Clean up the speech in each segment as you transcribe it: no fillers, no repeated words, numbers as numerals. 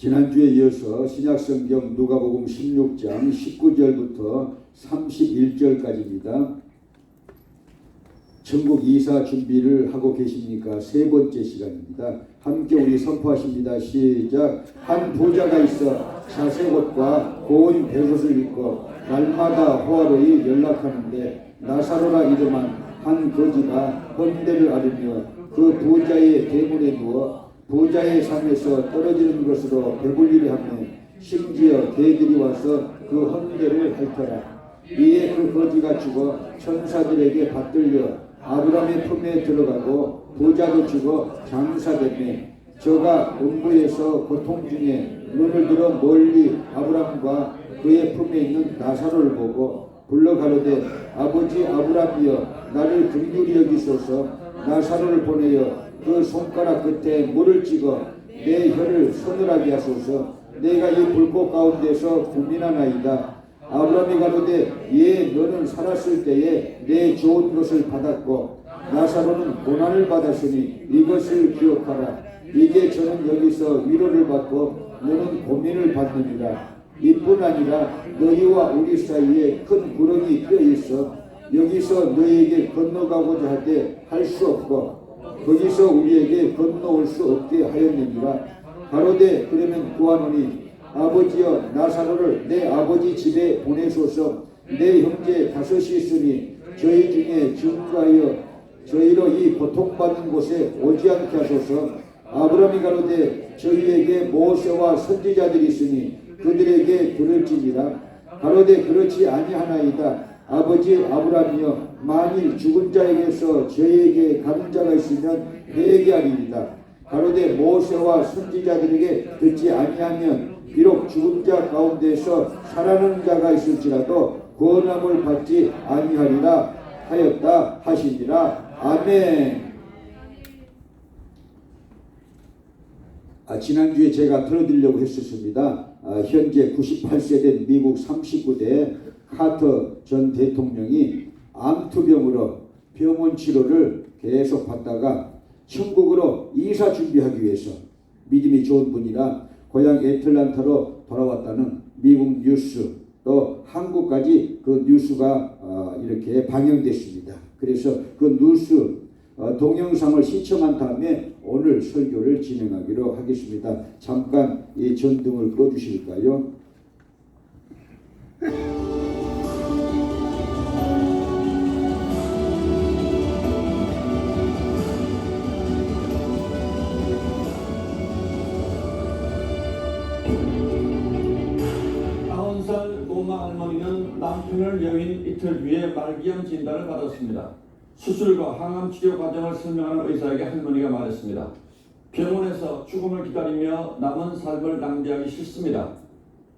지난주에 이어서 신약성경 누가복음 16장 19절부터 31절까지입니다. 천국 이사 준비를 하고 계십니까? 세 번째 시간입니다. 함께 우리 선포하십니다. 시작. 한 부자가 있어 자색 옷과 고운 베옷을 입고 날마다 호화로이 연락하는데 나사로라 이름한 한 거지가 헌대를 앓으며 그 부자의 대문에 누워 부자의 삶에서 떨어지는 것으로 배불리려 하며 심지어 개들이 와서 그 헌대를 핥더라. 이에 그 거지가 죽어 천사들에게 받들려 아브라함의 품에 들어가고 부자도 죽어 장사되매 저가 음부에서 고통 중에 눈을 들어 멀리 아브라함과 그의 품에 있는 나사로를 보고 불러 가로되 아버지 아브라함이여 나를 긍휼히 여기소서 나사로를 보내어 그 손가락 끝에 물을 찍어 내 혀를 서늘하게 하소서 내가 이 불꽃 가운데서 고민하나이다. 아브라함이 가로되 예 너는 살았을 때에 내 좋은 것을 받았고 나사로는 고난을 받았으니 이것을 기억하라. 이제 저는 여기서 위로를 받고 너는 고민을 받느니라. 이뿐 아니라 너희와 우리 사이에 큰 구렁이 껴 있어 여기서 너희에게 건너가고자 할 때 할 수 없고 거기서 우리에게 건너올 수 없게 하였느니라. 가로되 그러면 구하노니 아버지여 나사로를 내 아버지 집에 보내소서. 내 형제 다섯이 있으니 저희 중에 증거하여 저희로 이 고통받는 곳에 오지 않게 하소서. 아브라함이 가로되 저희에게 모세와 선지자들이 있으니 그들에게 들을지니라. 가로되 그렇지 아니하나이다. 아버지 아브라함이여 만일 죽은 자에게서 저희에게 가는 자가 있으면 회개하리이다. 가로되 모세와 선지자들에게 듣지 아니하면 비록 죽은 자 가운데서 살아나는 자가 있을지라도 구원함을 받지 아니하리라 하였다 하시니라. 아멘. 지난주에 제가 틀어드리려고 했었습니다. 현재 98세 된 미국 39대 카터 전 대통령이 암투병으로 병원 치료를 계속 받다가 천국으로 이사 준비하기 위해서 믿음이 좋은 분이라 고향 애틀란타로 돌아왔다는 미국 뉴스 또 한국까지 그 뉴스가 이렇게 방영됐습니다. 그래서 그 뉴스 동영상을 시청한 다음에 오늘 설교를 진행하기로 하겠습니다. 잠깐 이 전등을 꺼주실까요? 노마 할머니는 남편을 여윈 이틀 뒤에 말기암 진단을 받았습니다. 수술과 항암 치료 과정을 설명하는 의사에게 할머니가 말했습니다. 병원에서 죽음을 기다리며 남은 삶을 낭비하기 싫습니다.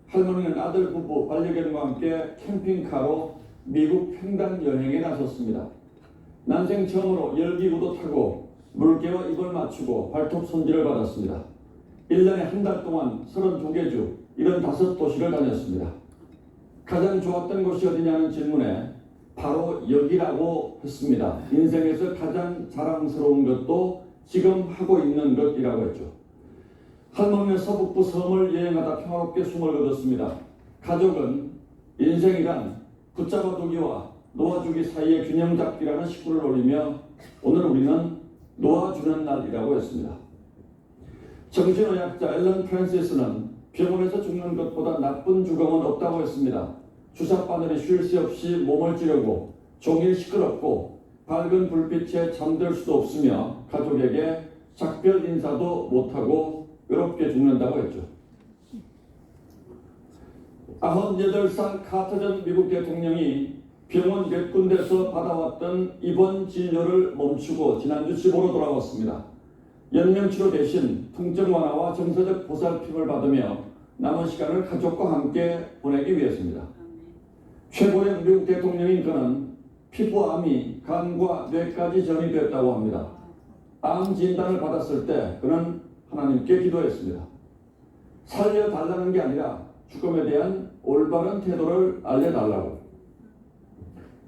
할머니는 아들 부부 반려견과 함께 캠핑카로 미국 횡단 여행에 나섰습니다. 난생 처음으로 열기구도 타고 물개와 입을 맞추고 발톱 손질을 받았습니다. 1년에 한 달 동안 32개 주 75도시를 다녔습니다. 가장 좋았던 곳이 어디냐는 질문에 바로 여기라고 했습니다. 인생에서 가장 자랑스러운 것도 지금 하고 있는 것이라고 했죠. 할머니는 서북부 섬을 여행하다 평화롭게 숨을 거뒀습니다. 가족은 인생이란 붙잡아두기와 놓아주기 사이의 균형 잡기라는 식구를 올리며 오늘 우리는 놓아주는 날이라고 했습니다. 정신의학자 앨런 프랜시스는 병원에서 죽는 것보다 나쁜 죽음은 없다고 했습니다. 주사바늘이 쉴 새 없이 몸을 찌르고 종일 시끄럽고 밝은 불빛에 잠들 수도 없으며 가족에게 작별 인사도 못하고 외롭게 죽는다고 했죠. 98살 카터 전 미국 대통령이 병원 몇 군데서 받아왔던 입원 진료를 멈추고 지난주 집으로 돌아왔습니다. 연명치료 대신 통증 완화와 정서적 보살핌을 받으며 남은 시간을 가족과 함께 보내기 위해서입니다. 최고령 미국 대통령인 그는 피부암이 간과 뇌까지 전이됐다고 합니다. 암 진단을 받았을 때 그는 하나님께 기도했습니다. 살려달라는 게 아니라 죽음에 대한 올바른 태도를 알려달라고.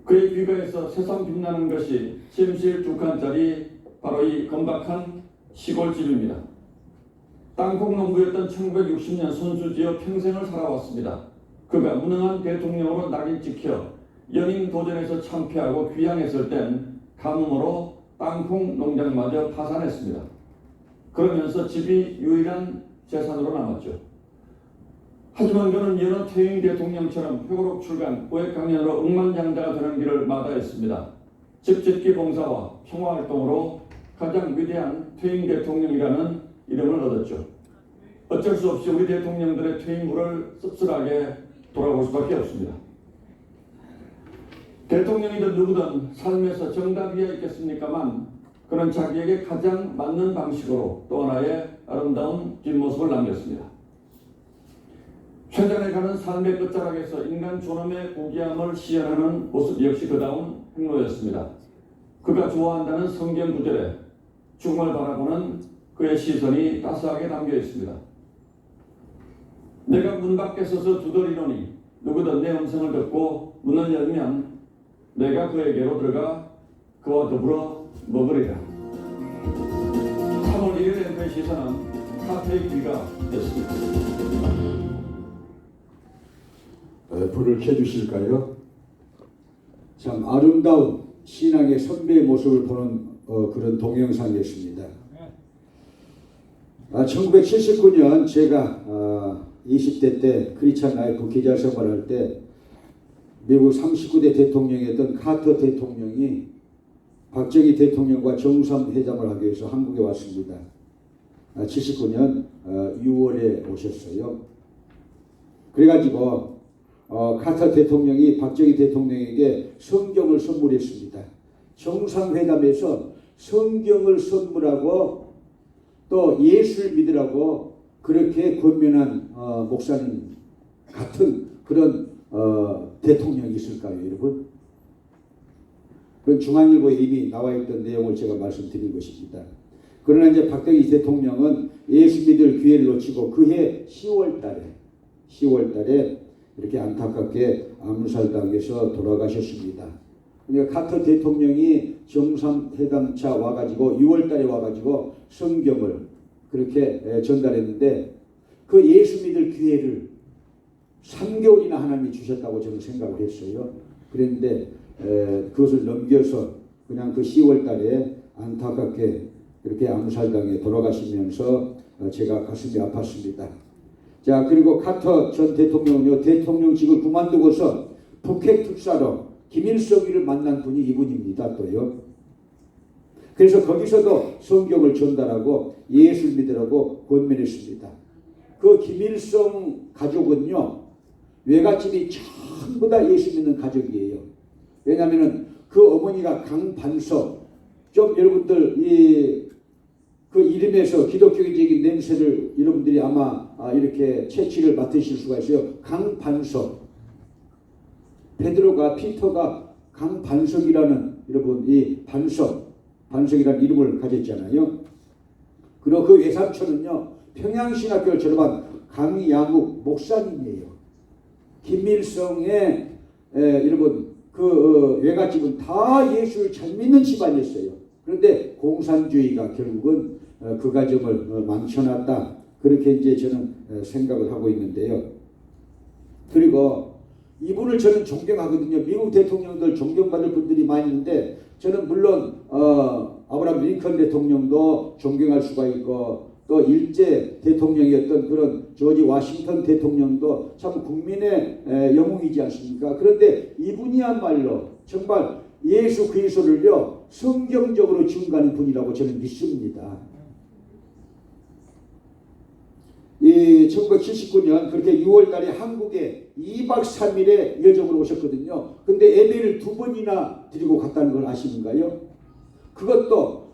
그의 귀가에서 세상 빛나는 것이 침실 2칸짜리 바로 이 건박한 시골집입니다. 땅콩 농부였던 1960년 선수지어 평생을 살아왔습니다. 그가 무능한 대통령으로 낙인 찍혀 연임 도전에서 참패하고 귀향했을 땐 가뭄으로 땅콩 농장마저 파산했습니다. 그러면서 집이 유일한 재산으로 남았죠. 하지만 그는 여느 퇴임 대통령처럼 회고록 출간, 고액강연으로 억만장자가 되는 길을 마다했습니다. 집짓기 봉사와 평화활동으로 가장 위대한 퇴임 대통령이라는 이름을 얻었죠. 어쩔 수 없이 우리 대통령들의 퇴임부를 씁쓸하게 돌아볼 수밖에 없습니다. 대통령이든 누구든 삶에서 정답이야 있겠습니까만 그는 자기에게 가장 맞는 방식으로 또 하나의 아름다운 뒷모습을 남겼습니다. 최전에 가는 삶의 끝자락에서 인간 존엄의 고귀함을 시연하는 모습 역시 그다운 행로였습니다. 그가 좋아한다는 성경 구절에 죽음을 바라보는 그의 시선이 따스하게 담겨 있습니다. 내가 문 밖에 서서 두드리노니 누구든 내 음성을 듣고 문을 열면 내가 그에게로 들어가 그와 더불어 먹으리라. 3월 1일 엠프의 시선은 카페의 귀가 됐습니다. 불을 켜주실까요? 참 아름다운 신앙의 선배의 모습을 보는 그런 동영상이었습니다. 1979년 제가 20대 때 크리스찬 라이프 기자 생활할 때 미국 39대 대통령이었던 카터 대통령이 박정희 대통령과 정상회담을 하기 위해서 한국에 왔습니다. 79년 6월에 오셨어요. 그래가지고 카터 대통령이 박정희 대통령에게 성경을 선물했습니다. 정상회담에서 성경을 선물하고 또 예수를 믿으라고 그렇게 권면한 목사님 같은 그런 대통령이 있을까요, 여러분? 그건 중앙일보에 이미 나와 있던 내용을 제가 말씀드린 것입니다. 그러나 이제 박정희 대통령은 예수 믿을 기회를 놓치고 그해 10월 달에 이렇게 안타깝게 암살당해서 돌아가셨습니다. 그러니까 카터 대통령이 정상회담차 와가지고 6월 달에 와가지고 성경을 그렇게 전달했는데 그 예수 믿을 기회를 3개월이나 하나님이 주셨다고 저는 생각을 했어요. 그런데 그것을 넘겨서 그냥 그 10월 달에 안타깝게 그렇게 암살당해 돌아가시면서 제가 가슴이 아팠습니다. 자, 그리고 카터 전 대통령은요, 대통령직을 그만두고서 북핵 특사로 김일성이를 만난 분이 이분입니다. 또요. 그래서 거기서도 성경을 전달하고 예수를 믿으라고 권면했습니다. 그 김일성 가족은요, 외갓집이 전부 다 예수 믿는 가족이에요. 왜냐하면 그 어머니가 강반석, 좀 여러분들 그 이름에서 기독교적인 냄새를 여러분들이 아마 이렇게 채취를 맡으실 수가 있어요. 강반석. 피터가 강반석이라는 여러분 이 반석이라는 이름을 가졌잖아요. 그리고 그 외삼촌은요, 평양신학교를 졸업한 강양욱 목사님이에요. 김일성의 여러분 그 외갓집은 다 예수를 잘 믿는 집안이었어요. 그런데 공산주의가 결국은 그 가정을 망쳐놨다. 그렇게 이제 저는 생각을 하고 있는데요. 그리고 이분을 저는 존경하거든요. 미국 대통령들 존경받을 분들이 많이 있는데 저는 물론 아브라함 링컨 대통령도 존경할 수가 있고 또 일제 대통령이었던 그런 조지 워싱턴 대통령도 참 국민의 영웅이지 않습니까? 그런데 이분이야말로 정말 예수 그리스도를요 성경적으로 증거하는 분이라고 저는 믿습니다. 1979년 그렇게 6월 달에 한국에 2박 3일의 여정으로 오셨거든요. 근데 예배를 2번이나 드리고 갔다는 걸 아시는가요? 그것도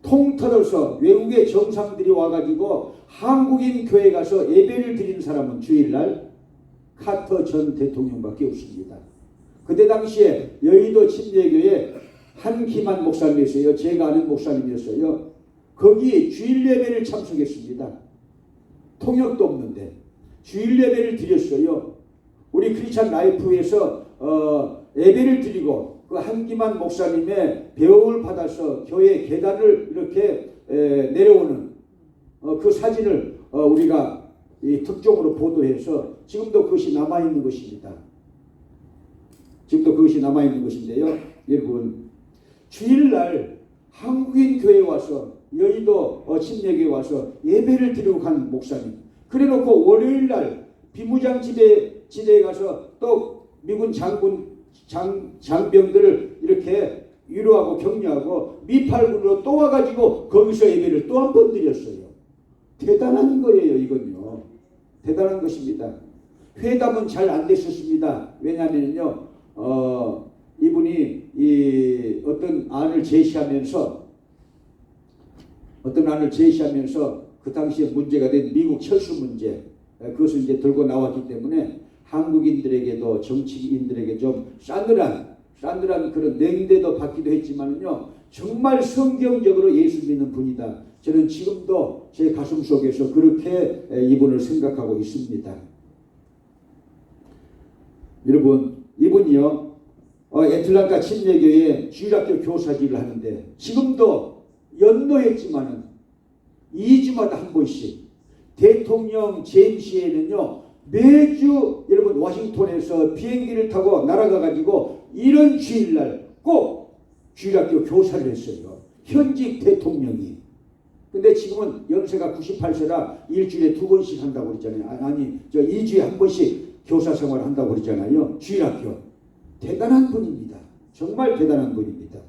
통틀어서 외국의 정상들이 와가지고 한국인 교회 가서 예배를 드리는 사람은 주일날 카터 전 대통령밖에 없습니다. 그때 당시에 여의도 침례교회 한기만 목사님이었어요. 제가 아는 목사님이었어요. 거기 주일 예배를 참석했습니다. 통역도 없는데 주일 예배를 드렸어요. 우리 크리스찬 라이프에서 예배를 드리고 그 한기만 목사님의 배움을 받아서 교회 계단을 이렇게 내려오는 그 사진을 우리가 이 특종으로 보도해서 지금도 그것이 남아있는 것입니다. 지금도 그것이 남아있는 것인데요. 여러분, 주일날 한국인 교회에 와서 여의도 침례교에 와서 예배를 드리고 간 목사님, 그래놓고 월요일날 비무장지대에 가서 또 미군 장병들을 이렇게 위로하고 격려하고 미팔군으로 또 와가지고 거기서 예배를 또 한 번 드렸어요. 대단한 거예요. 이건요. 대단한 것입니다. 회담은 잘 안 됐었습니다. 왜냐하면요, 이분이 어떤 안을 제시하면서 그 당시에 문제가 된 미국 철수 문제, 그것을 이제 들고 나왔기 때문에 한국인들에게도 정치인들에게 좀 싸늘한 그런 냉대도 받기도 했지만요, 정말 성경적으로 예수 믿는 분이다. 저는 지금도 제 가슴 속에서 그렇게 이분을 생각하고 있습니다. 여러분, 이분이요, 애틀란타 침례교회 주일학교 교사직을 하는데 지금도 연노했지만은 2주마다 한 번씩 대통령 재임시에는요, 매주 여러분 워싱턴에서 비행기를 타고 날아가 가지고 이런 주일날 꼭 주일학교 교사를 했어요. 현직 대통령이. 근데 지금은 연세가 98세라 일주일에 2번씩 한다고 그러잖아요. 아니, 2주에 한 번씩 교사 생활을 한다고 그러잖아요. 주일학교. 대단한 분입니다. 정말 대단한 분입니다.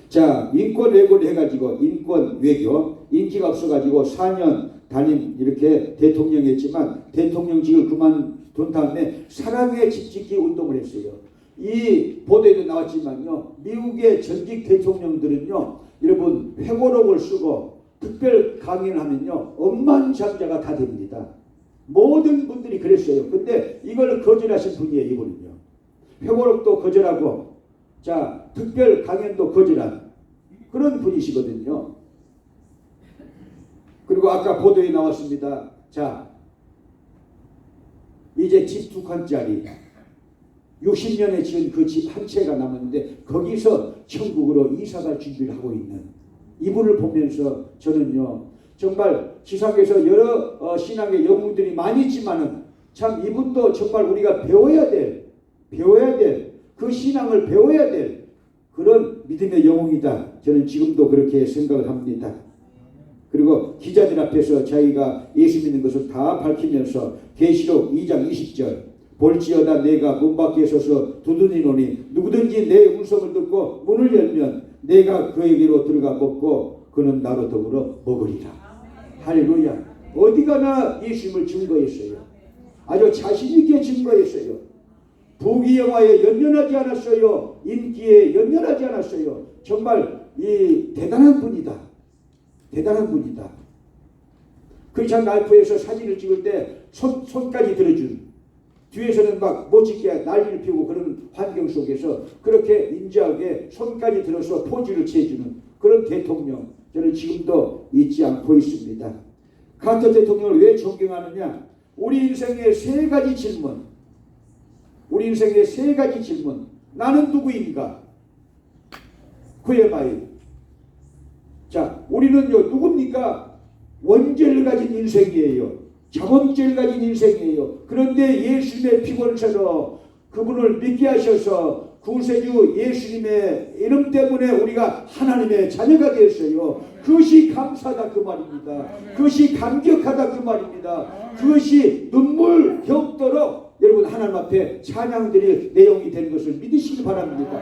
자, 인권 외고를 해가지고 인권 외교, 인기가 없어가지고 4년 담임 이렇게 대통령했지만 대통령직을 그만둔 다음에 사랑의 집 짓기 운동을 했어요. 이 보도에도 나왔지만요, 미국의 전직 대통령들은요, 여러분 회고록을 쓰고 특별 강연을 하면요, 억만장자가 다 됩니다. 모든 분들이 그랬어요. 근데 이걸 거절하신 분이에요. 이분은요, 회고록도 거절하고, 자, 특별 강연도 거절한 그런 분이시거든요. 그리고 아까 보도에 나왔습니다. 자, 이제 집 2칸짜리 60년에 지은 그 집 한 채가 남았는데 거기서 천국으로 이사갈 준비를 하고 있는 이분을 보면서 저는요, 정말 지상에서 여러 신앙의 영웅들이 많이 있지만은 참 이분도 정말 우리가 배워야 될 그 신앙을 배워야 될 그런 믿음의 영웅이다. 저는 지금도 그렇게 생각을 합니다. 그리고 기자들 앞에서 자기가 예수 믿는 것을 다 밝히면서 계시록 2장 20절, 볼지어다 내가 문 밖에 서서 두드리노니 누구든지 내 음성을 듣고 문을 열면 내가 그에게로 들어가 먹고 그는 나로 더불어 먹으리라. 할렐루야. 어디 가나 예수님을 증거했어요. 아주 자신 있게 증거했어요. 부귀영화에 연연하지 않았어요. 인기에 연연하지 않았어요. 정말 이 대단한 분이다. 대단한 분이다. 크리스찬 라이프에서 사진을 찍을 때 손까지 들어준, 뒤에서는 막 못 찍게 난리를 피우고 그런 환경 속에서 그렇게 인자하게 손까지 들어서 포즈를 취해주는 그런 대통령, 저는 지금도 잊지 않고 있습니다. 카터 대통령을 왜 존경하느냐? 우리 인생의 세 가지 질문. 나는 누구인가? 후에바이. 자, 우리는요, 누굽니까? 원죄를 가진 인생이에요. 자범죄를 가진 인생이에요. 그런데 예수님의 피곤사로 그분을 믿게 하셔서 구세주 예수님의 이름 때문에 우리가 하나님의 자녀가 되었어요. 그것이 감사하다 그 말입니다. 그것이 감격하다 그 말입니다. 그것이 눈물 겹도록 여러분 하나님 앞에 찬양드릴 내용이 되는 것을 믿으시기 바랍니다.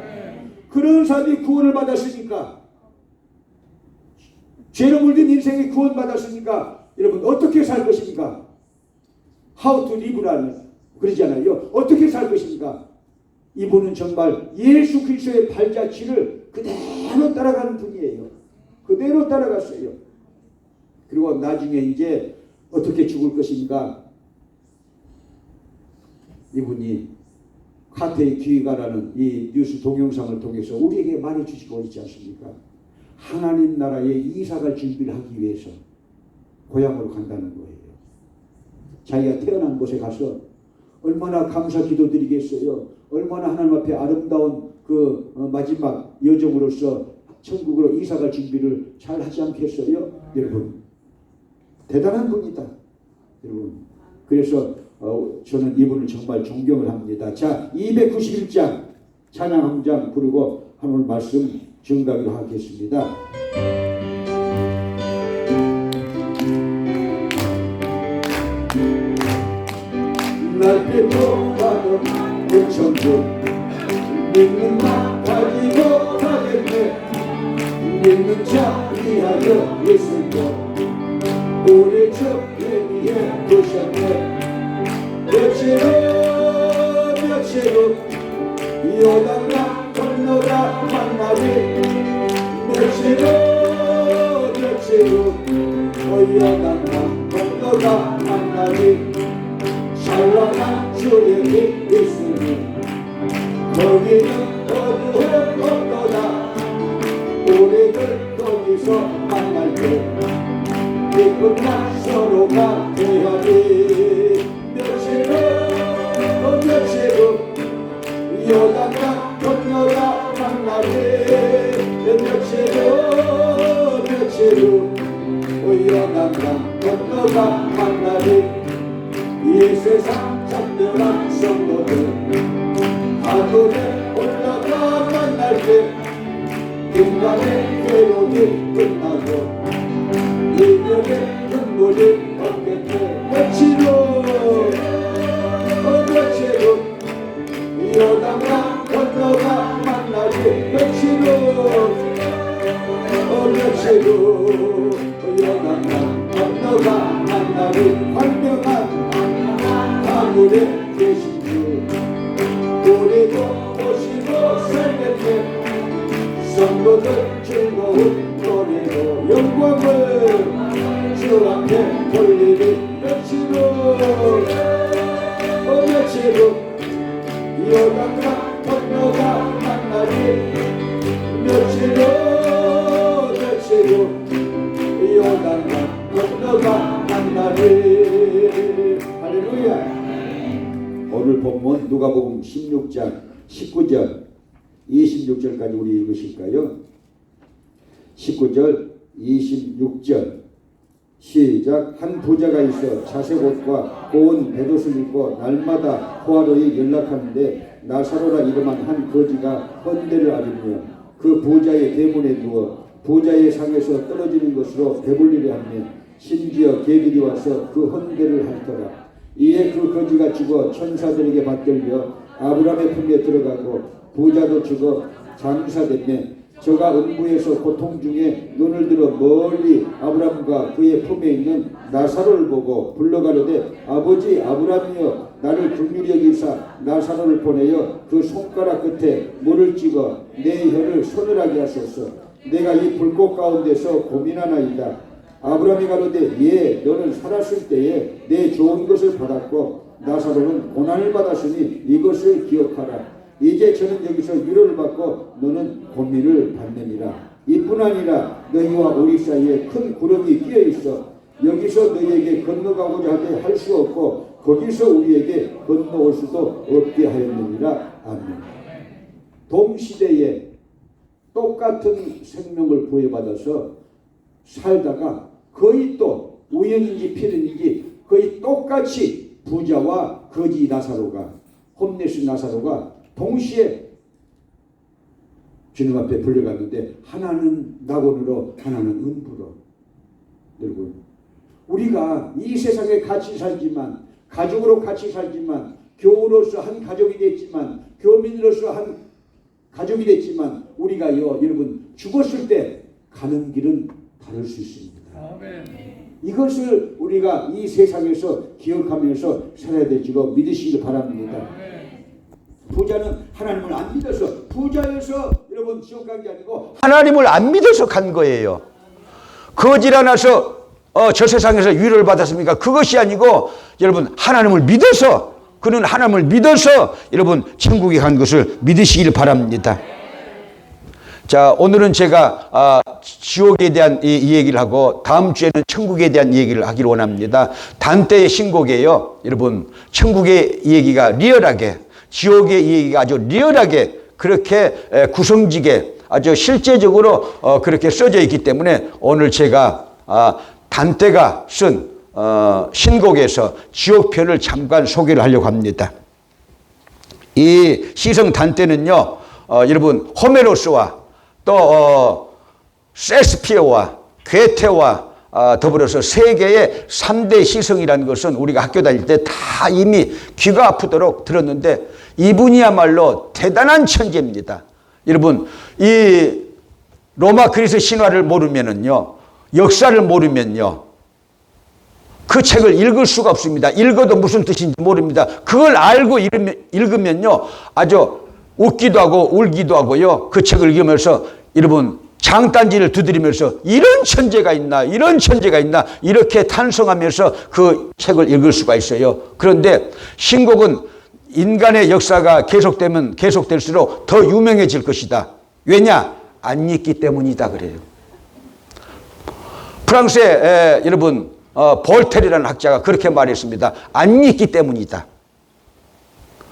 그런 사람이 구원을 받았으니까, 죄로 물든 인생이 구원받았으니까 여러분 어떻게 살 것입니까? How to live라는 그러잖아요. 어떻게 살 것입니까? 이분은 정말 예수 그리스도의 발자취를 그대로 따라가는 분이에요. 그대로 따라갔어요. 그리고 나중에 이제 어떻게 죽을 것인가? 이분이 카테의 귀가라는 이 뉴스 동영상을 통해서 우리에게 많이 주시고 있지 않습니까? 하나님 나라에 이사갈 준비를 하기 위해서 고향으로 간다는 거예요. 자기가 태어난 곳에 가서 얼마나 감사 기도드리겠어요. 얼마나 하나님 앞에 아름다운 그 마지막 여정으로서 천국으로 이사갈 준비를 잘 하지 않겠어요? 여러분, 대단한 분이다. 여러분, 그래서 저는 이분을 정말 존경을 합니다. 자, 291장 찬양 한 장 부르고 하늘 말씀 증가하기로 하겠습니다. 날개 좁아도 그 천국 믿는 나 가지고 가겠네. 믿는 자 위하여 예수도 우리 주 위에 두셨네. 며칠로 요단강 건너가 만나리. 며칠로 요단강 건너가 만나리. 찬란한 주의 빛 있으니 거기는 어두운 없도다. 우리들 거기서 만날 때 기쁜 날 서로가 대하리. 며칠로 요단강 건너가 만나리. 며칠로 요단강 건너가 만나리. 이 세상 잠들한 성도들 하늘에 올라가 만날 때 인간의 괴로움이 끝나고 인연의 눈물이 없겠네. 며칠로 요단강 건너가 만나리. 며칠로 요단강 건너가 만나리. 활명한 하늘에 계신 주 우리도 오시고 살겠네. 성도들 즐거운 노래로 영광을 주 앞에 돌리리. 며칠로 요단강 건너가 만나리. 며칠로 요단강 건너가 만나리. 할렐루야. 오늘 본문 누가복음 16장 19절 26절까지 우리 읽으실까요? 19절 26절 시작. 한 부자가 있어 자색 옷과 고운 베옷을 입고 날마다 포화로에 연락하는데 나사로라 이름한 한 거지가 헌대를 앓으며 그 부자의 대문에 누워 부자의 상에서 떨어지는 것으로 배불리려 하며 심지어 개들이 와서 그 헌대를 핥더라. 이에 그 거지가 죽어 천사들에게 받들려 아브라함의 품에 들어가고 부자도 죽어 장사됐네. 저가 음부에서 고통 중에 눈을 들어 멀리 아브라함과 그의 품에 있는 나사로를 보고 불러가려되 아버지 아브라함이여 나를 긍휼히 여기사 나사로를 보내어 그 손가락 끝에 물을 찍어 내 혀를 서늘하게 하소서. 내가 이 불꽃 가운데서 고민하나이다. 아브라함이 가로되 예 너는 살았을 때에 내 좋은 것을 받았고 나사로는 고난을 받았으니 이것을 기억하라. 이제 저는 여기서 위로를 받고 너는 고민을 받느니라. 이뿐 아니라 너희와 우리 사이에 큰 구름이 끼어 있어 여기서 너희에게 건너가고자 하되 할 수 없고 거기서 우리에게 건너올 수도 없게 하였느니라. 아멘. 동시대에 똑같은 생명을 부여받아서 살다가 거의 또 우연인지 필연인지 거의 똑같이 부자와 거지 나사로가 홈레스 나사로가 동시에 주님 앞에 불려갔는데 하나는 낙원으로 하나는 음부로. 여러분 우리가 이 세상에 같이 살지만 가족으로 같이 살지만 교우로서 한 가족이 됐지만 교민으로서 한 가족이 됐지만 우리가요 여러분 죽었을 때 가는 길은 다를 수 있습니다. 이것을 우리가 이 세상에서 기억하면서 살아야 될지로 믿으시길 바랍니다. 부자는 하나님을 안 믿어서 부자여서 여러분 지옥 간 게 아니고 하나님을 안 믿어서 간 거예요. 거지라 나서 저 세상에서 위로를 받았습니까? 그것이 아니고 여러분 하나님을 믿어서 그는 하나님을 믿어서 여러분 천국에 간 것을 믿으시길 바랍니다. 자 오늘은 제가 지옥에 대한 이 얘기를 하고 다음 주에는 천국에 대한 얘기를 하기를 원합니다. 단테의 신곡이에요. 여러분 천국의 얘기가 리얼하게 지옥의 얘기가 아주 리얼하게 그렇게 구성지게 아주 실제적으로 그렇게 써져 있기 때문에 오늘 제가 단테가 쓴 신곡에서 지옥편을 잠깐 소개를 하려고 합니다. 이 시성 단테는요, 여러분 호메로스와 또 셰익스피어와 괴테와 더불어서 세계의 3대 시성이라는 것은 우리가 학교 다닐 때 다 이미 귀가 아프도록 들었는데 이분이야말로 대단한 천재입니다. 여러분, 이 로마 그리스 신화를 모르면은요, 역사를 모르면요, 그 책을 읽을 수가 없습니다. 읽어도 무슨 뜻인지 모릅니다. 그걸 알고 읽으면요, 아주 웃기도 하고 울기도 하고요. 그 책을 읽으면서 여러분 장단지를 두드리면서 이런 천재가 있나, 이런 천재가 있나 이렇게 탄성하면서 그 책을 읽을 수가 있어요. 그런데 신곡은 인간의 역사가 계속되면 계속될수록 더 유명해질 것이다. 왜냐? 안 읽기 때문이다 그래요. 프랑스의 여러분 볼테르라는 학자가 그렇게 말했습니다. 안 읽기 때문이다.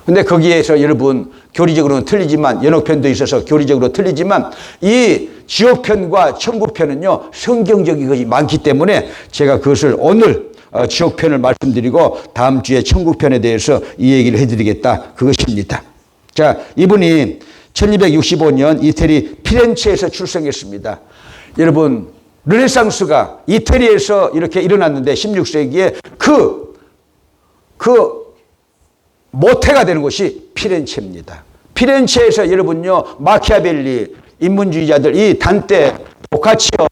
근데 거기에서 여러분 교리적으로는 틀리지만, 연옥편도 있어서 교리적으로 틀리지만 이 지옥편과 천국편은요 성경적인 것이 많기 때문에 제가 그것을 오늘 지옥편을 말씀드리고 다음 주에 천국편에 대해서 이 얘기를 해드리겠다, 그것입니다. 자, 이분이 1265년 이태리 피렌체에서 출생했습니다. 여러분, 르네상스가 이태리에서 이렇게 일어났는데 16세기에 그 모태가 되는 곳이 피렌체입니다. 피렌체에서 여러분요, 마키아벨리, 인문주의자들, 이 단테, 보카치오,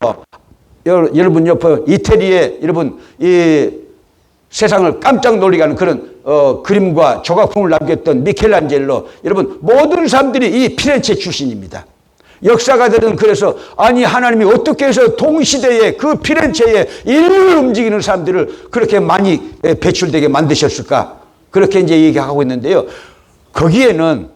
여러분요, 이태리의 여러분 이 세상을 깜짝 놀리게 하는 그런 그림과 조각품을 남겼던 미켈란젤로, 여러분 모든 사람들이 이 피렌체 출신입니다. 역사가들은 그래서 아니 하나님이 어떻게 해서 동시대에 그 피렌체에 인류를 움직이는 사람들을 그렇게 많이 배출되게 만드셨을까? 그렇게 이제 얘기하고 있는데요. 거기에는요,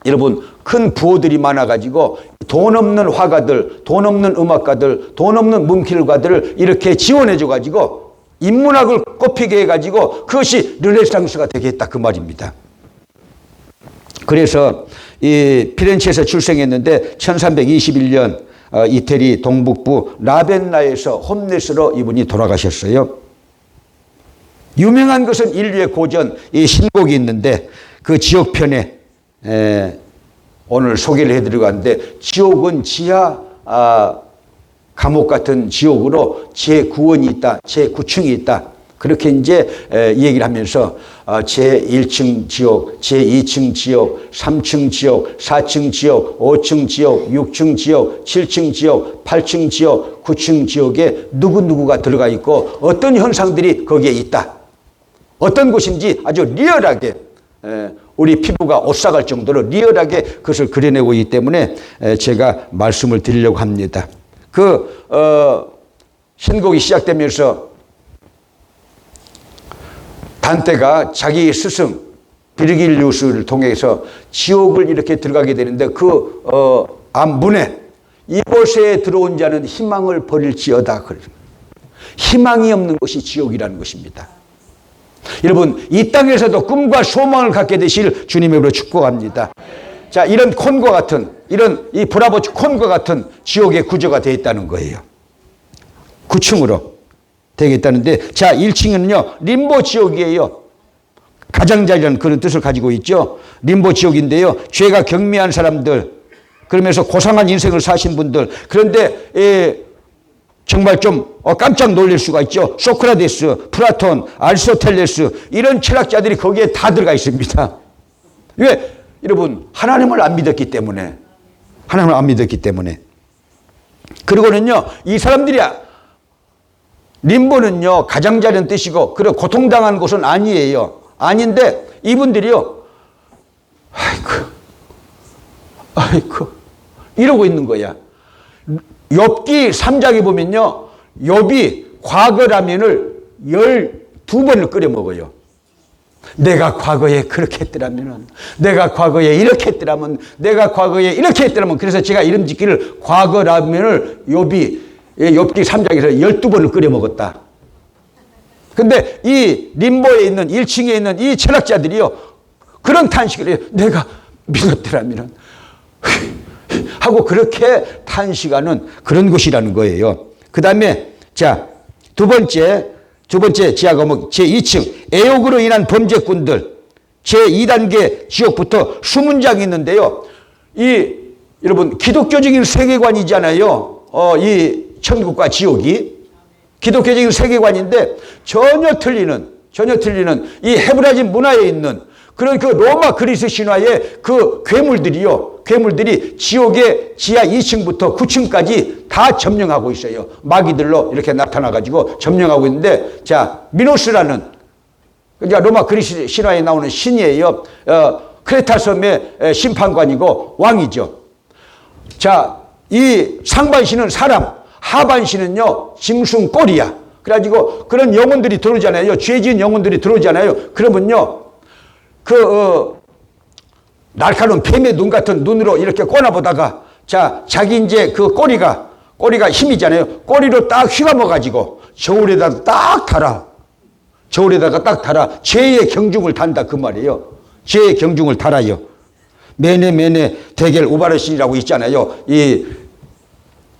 여러분 큰 부호들이 많아가지고 돈 없는 화가들, 돈 없는 음악가들, 돈 없는 문필가들을 이렇게 지원해줘가지고 인문학을 꽃피게 해가지고 그것이 르네상스가 되겠다 그 말입니다. 그래서 이 피렌체에서 출생했는데 1321년 이태리 동북부 라벤나에서 홈레스로 이분이 돌아가셨어요. 유명한 것은 인류의 고전, 이 신곡이 있는데 그 지옥편에 오늘 소개를 해드리고 하는데, 지옥은 지하 감옥 같은 지옥으로 제9원이 있다, 제9층이 있다. 그렇게 이제 얘기를 하면서 제1층 지옥, 제2층 지옥, 3층 지옥, 4층 지옥, 5층 지옥, 6층 지옥, 7층 지옥, 8층 지옥, 9층 지옥에 누구누구가 들어가 있고 어떤 현상들이 거기에 있다. 어떤 곳인지 아주 리얼하게 우리 피부가 오싹할 정도로 리얼하게 그것을 그려내고 있기 때문에 제가 말씀을 드리려고 합니다. 신곡이 시작되면서 단테가 자기 스승 비르길리우스를 통해서 지옥을 이렇게 들어가게 되는데 그 앞문에 이곳에 들어온 자는 희망을 버릴지어다. 희망이 없는 것이 지옥이라는 것입니다. 여러분, 이 땅에서도 꿈과 소망을 갖게 되실 주님의 이름으로 축복합니다. 자, 이런 콘과 같은, 이런 이 브라보 콘과 같은 지옥의 구조가 되어 있다는 거예요. 9층으로 되겠다는데, 자, 1층은요 림보 지옥이에요. 가장자리라는 그런 뜻을 가지고 있죠. 림보 지옥인데요, 죄가 경미한 사람들, 그러면서 고상한 인생을 사신 분들, 그런데 정말 좀 깜짝 놀랄 수가 있죠. 소크라테스, 플라톤, 아리스토텔레스 이런 철학자들이 거기에 다 들어가 있습니다. 왜? 여러분, 하나님을 안 믿었기 때문에. 하나님을 안 믿었기 때문에. 그리고는요, 이 사람들이 림보는요 가장자리는 뜻이고, 그리고 고통당한 곳은 아니에요. 아닌데 이분들이요, 아이고 이러고 있는 거야. 욥기 3장에 보면요, 욥이 과거 라면을 12번을 끓여 먹어요. 내가 과거에 그렇게 했더라면, 내가 과거에 이렇게 했더라면, 내가 과거에 이렇게 했더라면. 그래서 제가 이름 짓기를 과거 라면을 욥기 3장에서 12번을 끓여 먹었다. 근데 이 림보에 있는 1층에 있는 이 철학자들이요, 그런 탄식을 해요. 내가 믿었더라면, 하고 그렇게 탄식하는 그런 곳이라는 거예요. 그 다음에 자, 두 번째 지하 감옥 제2층 애욕으로 인한 범죄꾼들 제2단계 지옥부터 수문장이 있는데요. 이 여러분 기독교적인 세계관이잖아요. 이 천국과 지옥이 기독교적인 세계관인데 전혀 틀리는 이 헤브라지 문화에 있는 그런 그 로마 그리스 신화의 그 괴물들이 지옥의 지하 2층부터 9층까지 다 점령하고 있어요. 마귀들로 이렇게 나타나가지고 점령하고 있는데, 자, 미노스라는, 그러니까 로마 그리스 신화에 나오는 신이에요. 크레타 섬의 심판관이고 왕이죠. 자, 이 상반신은 사람, 하반신은요, 짐승 꼬리야. 그래가지고 그런 영혼들이 들어오잖아요. 죄 지은 영혼들이 들어오잖아요. 그러면요, 날카로운 뱀의 눈 같은 눈으로 이렇게 꼬나보다가, 자, 자기 이제 그 꼬리가 힘이잖아요. 꼬리로 딱 휘감아가지고 저울에다가 딱 달아. 죄의 경중을 단다. 그 말이에요. 죄의 경중을 달아요. 메네 대겔 우바르신이라고 있잖아요. 이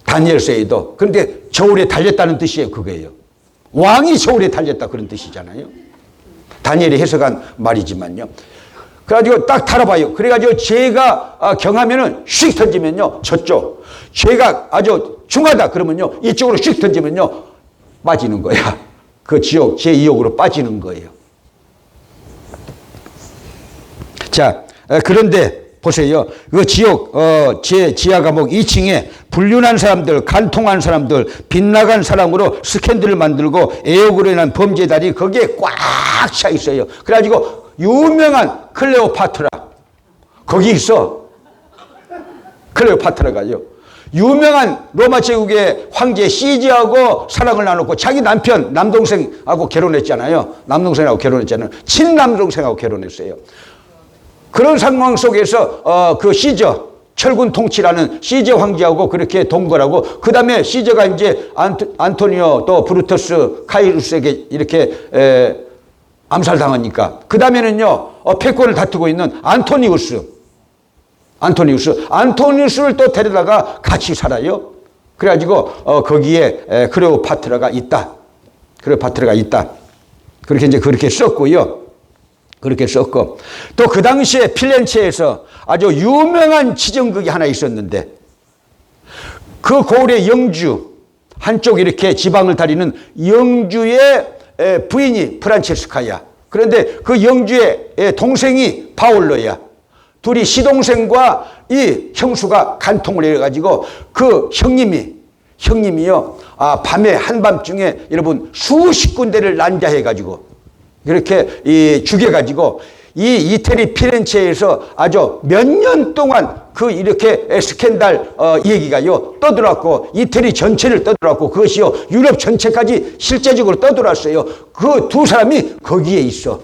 다니엘서에도. 그런데 저울에 달렸다는 뜻이에요. 그거예요. 왕이 저울에 달렸다. 그런 뜻이잖아요. 다니엘이 해석한 말이지만요. 그래가지고 딱 달아봐요. 그래가지고 죄가 경하면은 휙 던지면요. 저쪽. 죄가 아주 중하다. 그러면요. 이쪽으로 휙 던지면요. 빠지는 거야. 그 지옥, 제2역으로 빠지는 거예요. 자, 그런데 보세요. 그 지옥, 지하 감옥 2층에 불륜한 사람들, 간통한 사람들, 빗나간 사람으로 스캔들을 만들고 애욕으로 인한 범죄들이 거기에 꽉 차 있어요. 그래가지고 유명한 클레오파트라, 거기 있어. 클레오파트라가요. 유명한 로마 제국의 황제 시즈하고 사랑을 나눴고 자기 남동생하고 결혼했잖아요. 친남동생하고 결혼했어요. 그런 상황 속에서 그 시저 철군 통치라는 시저 황제하고 그렇게 동거하고, 그 다음에 시저가 이제 안토니오 또 브루터스 카이루스에게 이렇게 암살당하니까, 그 다음에는요 패권을 다투고 있는 안토니우스를 또 데려다가 같이 살아요. 그래가지고 거기에 클레오파트라가 있다. 그렇게 이제 그렇게 썼고요. 그렇게 썼고, 또 그 당시에 필렌체에서 아주 유명한 치정극이 하나 있었는데, 그 고을의 영주, 한쪽 이렇게 지방을 다리는 영주의 부인이 프란체스카야. 그런데 그 영주의 동생이 바올로야. 둘이 시동생과 이 형수가 간통을 해가지고 그 형님이요, 밤에 한밤중에 여러분 수십 군데를 난자해가지고 이렇게 죽여가지고 이 이태리 피렌체에서 아주 몇 년 동안 그 이렇게 스캔들 얘기가요 떠들었고, 이태리 전체를 떠들었고, 그것이요 유럽 전체까지 실제적으로 떠들었어요. 그 두 사람이 거기에 있어.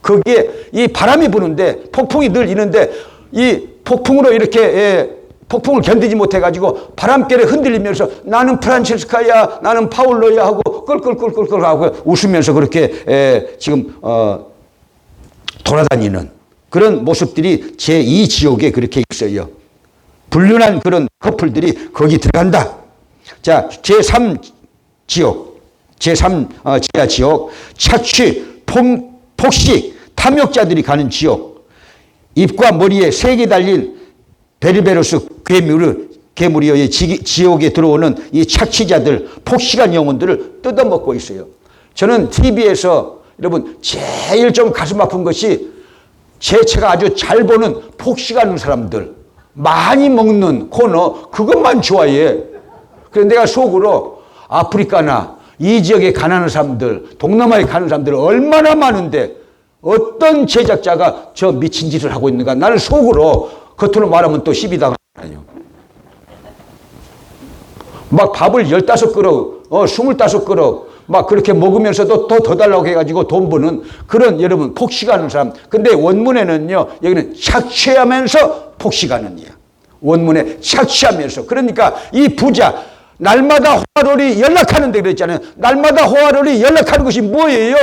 거기에 이 바람이 부는데 폭풍이 늘 있는데 이 폭풍으로 이렇게 폭풍을 견디지 못해가지고 바람결에 흔들리면서 나는 프란체스카야, 나는 파울로야 하고 끌끌끌끌끌 하고 웃으면서 그렇게 지금 돌아다니는 그런 모습들이 제2지옥에 그렇게 있어요. 불륜한 그런 커플들이 거기 들어간다. 자, 제3지옥, 지하지옥, 착취, 폭식, 탐욕자들이 가는 지옥. 입과 머리에 색이 달린 베르베로스 괴물이요, 지옥에 들어오는 이 착취자들, 폭식한 영혼들을 뜯어먹고 있어요. 저는 TV에서 여러분 제일 좀 가슴 아픈 것이 제가 아주 잘 보는 폭식하는 사람들, 많이 먹는 코너, 그것만 좋아해. 그래서 내가 속으로 아프리카나 이 지역에 가난한 사람들, 동남아에 가는 사람들 얼마나 많은데 어떤 제작자가 저 미친 짓을 하고 있는가. 나는 속으로, 겉으로 말하면 또 시비 당하잖아요. 막 밥을 15그릇, 25그릇 막 그렇게 먹으면서도 더 달라고 해가지고 돈 버는 그런 여러분 폭식하는 사람. 근데 원문에는요, 여기는 착취하면서 폭식하는 이야. 원문에 착취하면서. 그러니까 이 부자, 날마다 호화롤이 연락하는데 그랬잖아요. 날마다 호화롤이 연락하는 것이 뭐예요?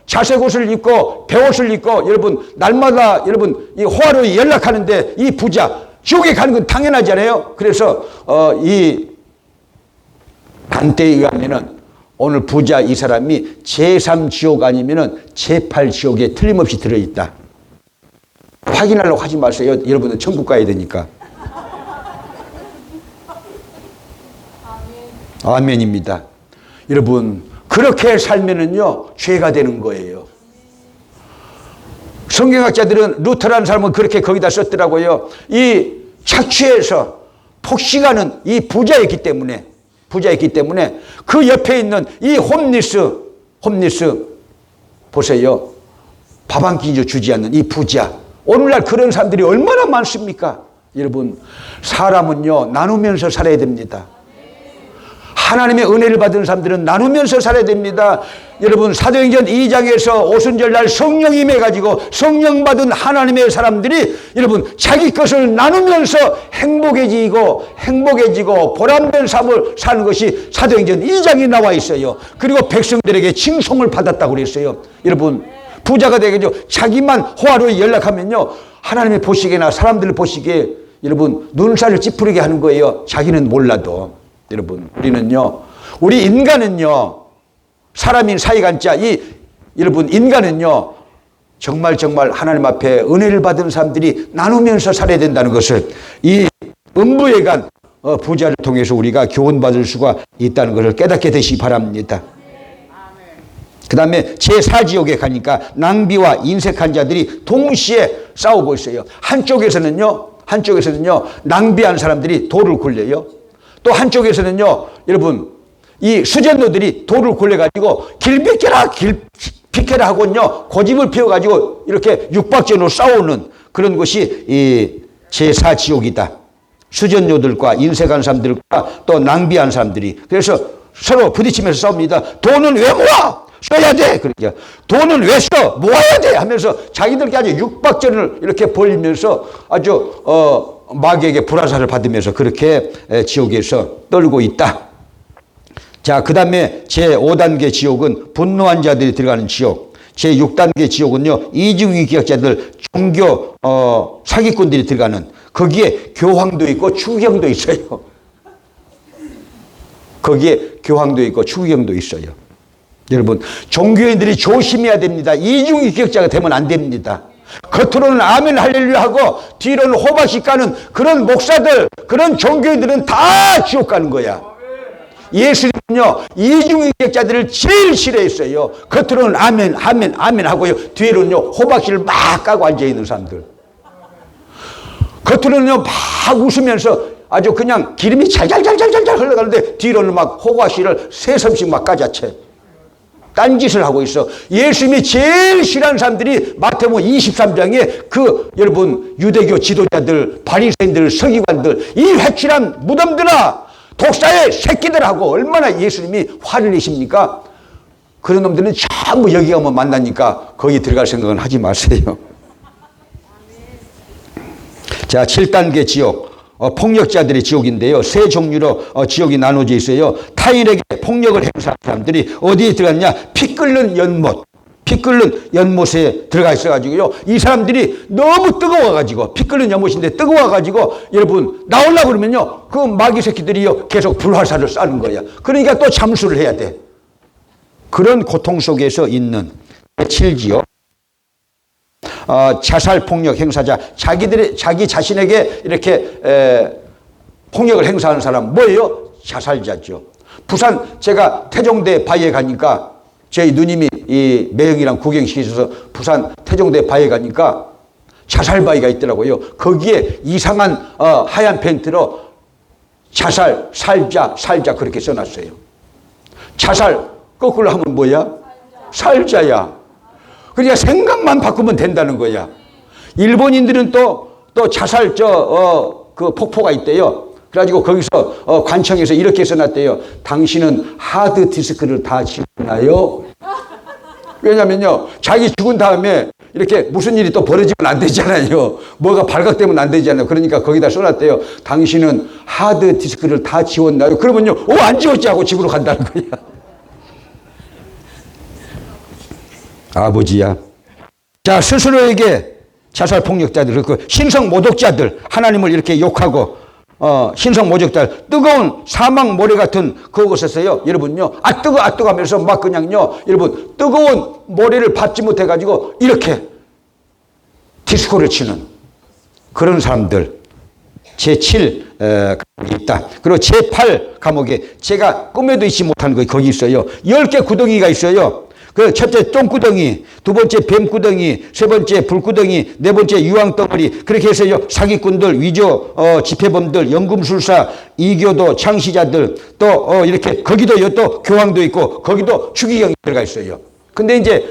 자색 옷을 입고 배옷을 입고 여러분 날마다 여러분 이 호화롤이 연락하는데 이 부자 지옥에 가는 건 당연하잖아요. 그래서 이 단테에 의하면은 오늘 부자 이 사람이 제3지옥 아니면은 제8지옥에 틀림없이 들어있다. 확인하려고 하지 마세요. 여러분은 천국 가야 되니까. 아멘입니다. 여러분, 그렇게 살면은요, 죄가 되는 거예요. 성경학자들은 루터라는 사람은 그렇게 거기다 썼더라고요. 이 착취해서 폭식하는 이 부자였기 때문에 그 옆에 있는 이 홈리스 보세요. 밥 한 끼 주지 않는 이 부자. 오늘날 그런 사람들이 얼마나 많습니까? 여러분, 사람은요, 나누면서 살아야 됩니다. 하나님의 은혜를 받은 사람들은 나누면서 살아야 됩니다. 여러분, 사도행전 2장에서 오순절날 성령이 임해가지고 성령 받은 하나님의 사람들이 여러분 자기 것을 나누면서 행복해지고 보람된 삶을 사는 것이 사도행전 2장에 나와 있어요. 그리고 백성들에게 칭송을 받았다고 그랬어요. 여러분, 부자가 되겠죠. 자기만 호화로이 연락하면요, 하나님의 보시기에나 사람들 보시기에 여러분 눈살을 찌푸리게 하는 거예요. 자기는 몰라도. 여러분, 우리 인간은요, 사람인 사이간자, 여러분, 인간은요, 정말 하나님 앞에 은혜를 받은 사람들이 나누면서 살아야 된다는 것을 이 음부에간 부자를 통해서 우리가 교훈받을 수가 있다는 것을 깨닫게 되시기 바랍니다. 그 다음에 제4지옥에 가니까 낭비와 인색한 자들이 동시에 싸우고 있어요. 한쪽에서는요, 낭비한 사람들이 돌을 굴려요. 또 한쪽에서는요, 여러분, 이 수전노들이 돌을 굴려가지고 길 비켜라 하고요, 고집을 피워가지고 이렇게 육박전으로 싸우는 그런 것이 이 제4지옥이다. 수전노들과 인색한 사람들과 또 낭비한 사람들이. 그래서 서로 부딪히면서 싸웁니다. 돈은 왜 모아? 써야 돼. 그러니까 돈은 왜 써? 모아야 돼. 하면서 자기들끼리 아주 육박전을 이렇게 벌이면서 아주 마귀에게 불화살을 받으면서 그렇게 지옥에서 떨고 있다. 자, 그 다음에 제5단계 지옥은 분노한 자들이 들어가는 지옥. 제6단계 지옥은요, 이중인격자들, 종교 사기꾼들이 들어가는, 거기에 교황도 있고 추기경도 있어요. 거기에 교황도 있고 추기경도 있어요. 여러분, 종교인들이 조심해야 됩니다. 이중인격자가 되면 안 됩니다. 겉으로는 아멘 할렐루야 하고 뒤로는 호박씨 까는 그런 목사들, 그런 종교인들은 다 지옥 가는 거야. 예수님은요, 이중인격자들을 제일 싫어했어요. 겉으로는 아멘 하고요, 뒤로는요, 호박씨를 막 까고 앉아있는 사람들. 겉으로는요, 막 웃으면서 아주 그냥 기름이 잘잘 흘러가는데 뒤로는 막 호박씨를 세 섬씩 막 까자채 딴짓을 하고 있어. 예수님이 제일 싫어하는 사람들이 마태복음 23장에 그 여러분 유대교 지도자들, 바리새인들, 서기관들, 이 회칠한 무덤들아, 독사의 새끼들하고 얼마나 예수님이 화를 내십니까? 그런 놈들은 전부 여기 가면 만나니까 거기 들어갈 생각은 하지 마세요. 자, 7단계 지옥. 폭력자들의 지옥인데요. 세 종류로 지옥이 나눠져 있어요. 타인에게 폭력을 행사한 사람들이 어디에 들어갔냐? 피 끓는 연못에 들어가 있어가지고요. 이 사람들이 너무 뜨거워가지고, 피 끓는 연못인데 뜨거워가지고, 여러분, 나오려고 그러면요, 그 마귀 새끼들이요, 계속 불화살을 쏴는 거야. 그러니까 또 잠수를 해야 돼. 그런 고통 속에서 있는 제7지옥. 자살 폭력 행사자, 자기 자신에게 이렇게 폭력을 행사하는 사람 뭐예요? 자살자죠. 부산 제가 태종대 바위에 가니까 저희 누님이 이 매형이랑 구경시키셔서 부산 태종대 바위에 가니까 자살 바위가 있더라고요. 거기에 이상한 하얀 펜트로 자살, 살자 그렇게 써놨어요. 자살 거꾸로 하면 뭐야? 살자야. 그러니까 생각만 바꾸면 된다는 거야. 일본인들은 또 자살 그 폭포가 있대요. 그래가지고 거기서 관청에서 이렇게 써놨대요. 당신은 하드디스크를 다 지웠나요? 왜냐면요, 자기 죽은 다음에 이렇게 무슨 일이 또 벌어지면 안 되잖아요. 뭐가 발각되면 안 되잖아요. 그러니까 거기다 써놨대요. 당신은 하드디스크를 다 지웠나요? 그러면요, 안 지웠지 하고 집으로 간다는 거야. 아버지야. 자, 스스로에게 자살 폭력자들, 그 신성 모독자들, 하나님을 이렇게 욕하고 신성 모독자들, 뜨거운 사막 모래 같은 그것에서요, 여러분요, 아 뜨거 하면서 막 그냥요, 여러분 뜨거운 모래를 받지 못해 가지고 이렇게 디스코를 치는 그런 사람들. 제7 감옥이 있다. 그리고 제8 감옥에 제가 꿈에도 잊지 못한 거 거기 있어요. 10개 구덩이가 있어요. 그 첫째 똥구덩이, 두 번째 뱀구덩이, 세 번째 불구덩이, 네 번째 유황덩어리. 그렇게 해서요, 사기꾼들, 위조 집회범들, 연금술사, 이교도, 창시자들, 또 이렇게 거기도 또 교황도 있고 거기도 추기경이 들어가 있어요. 근데 이제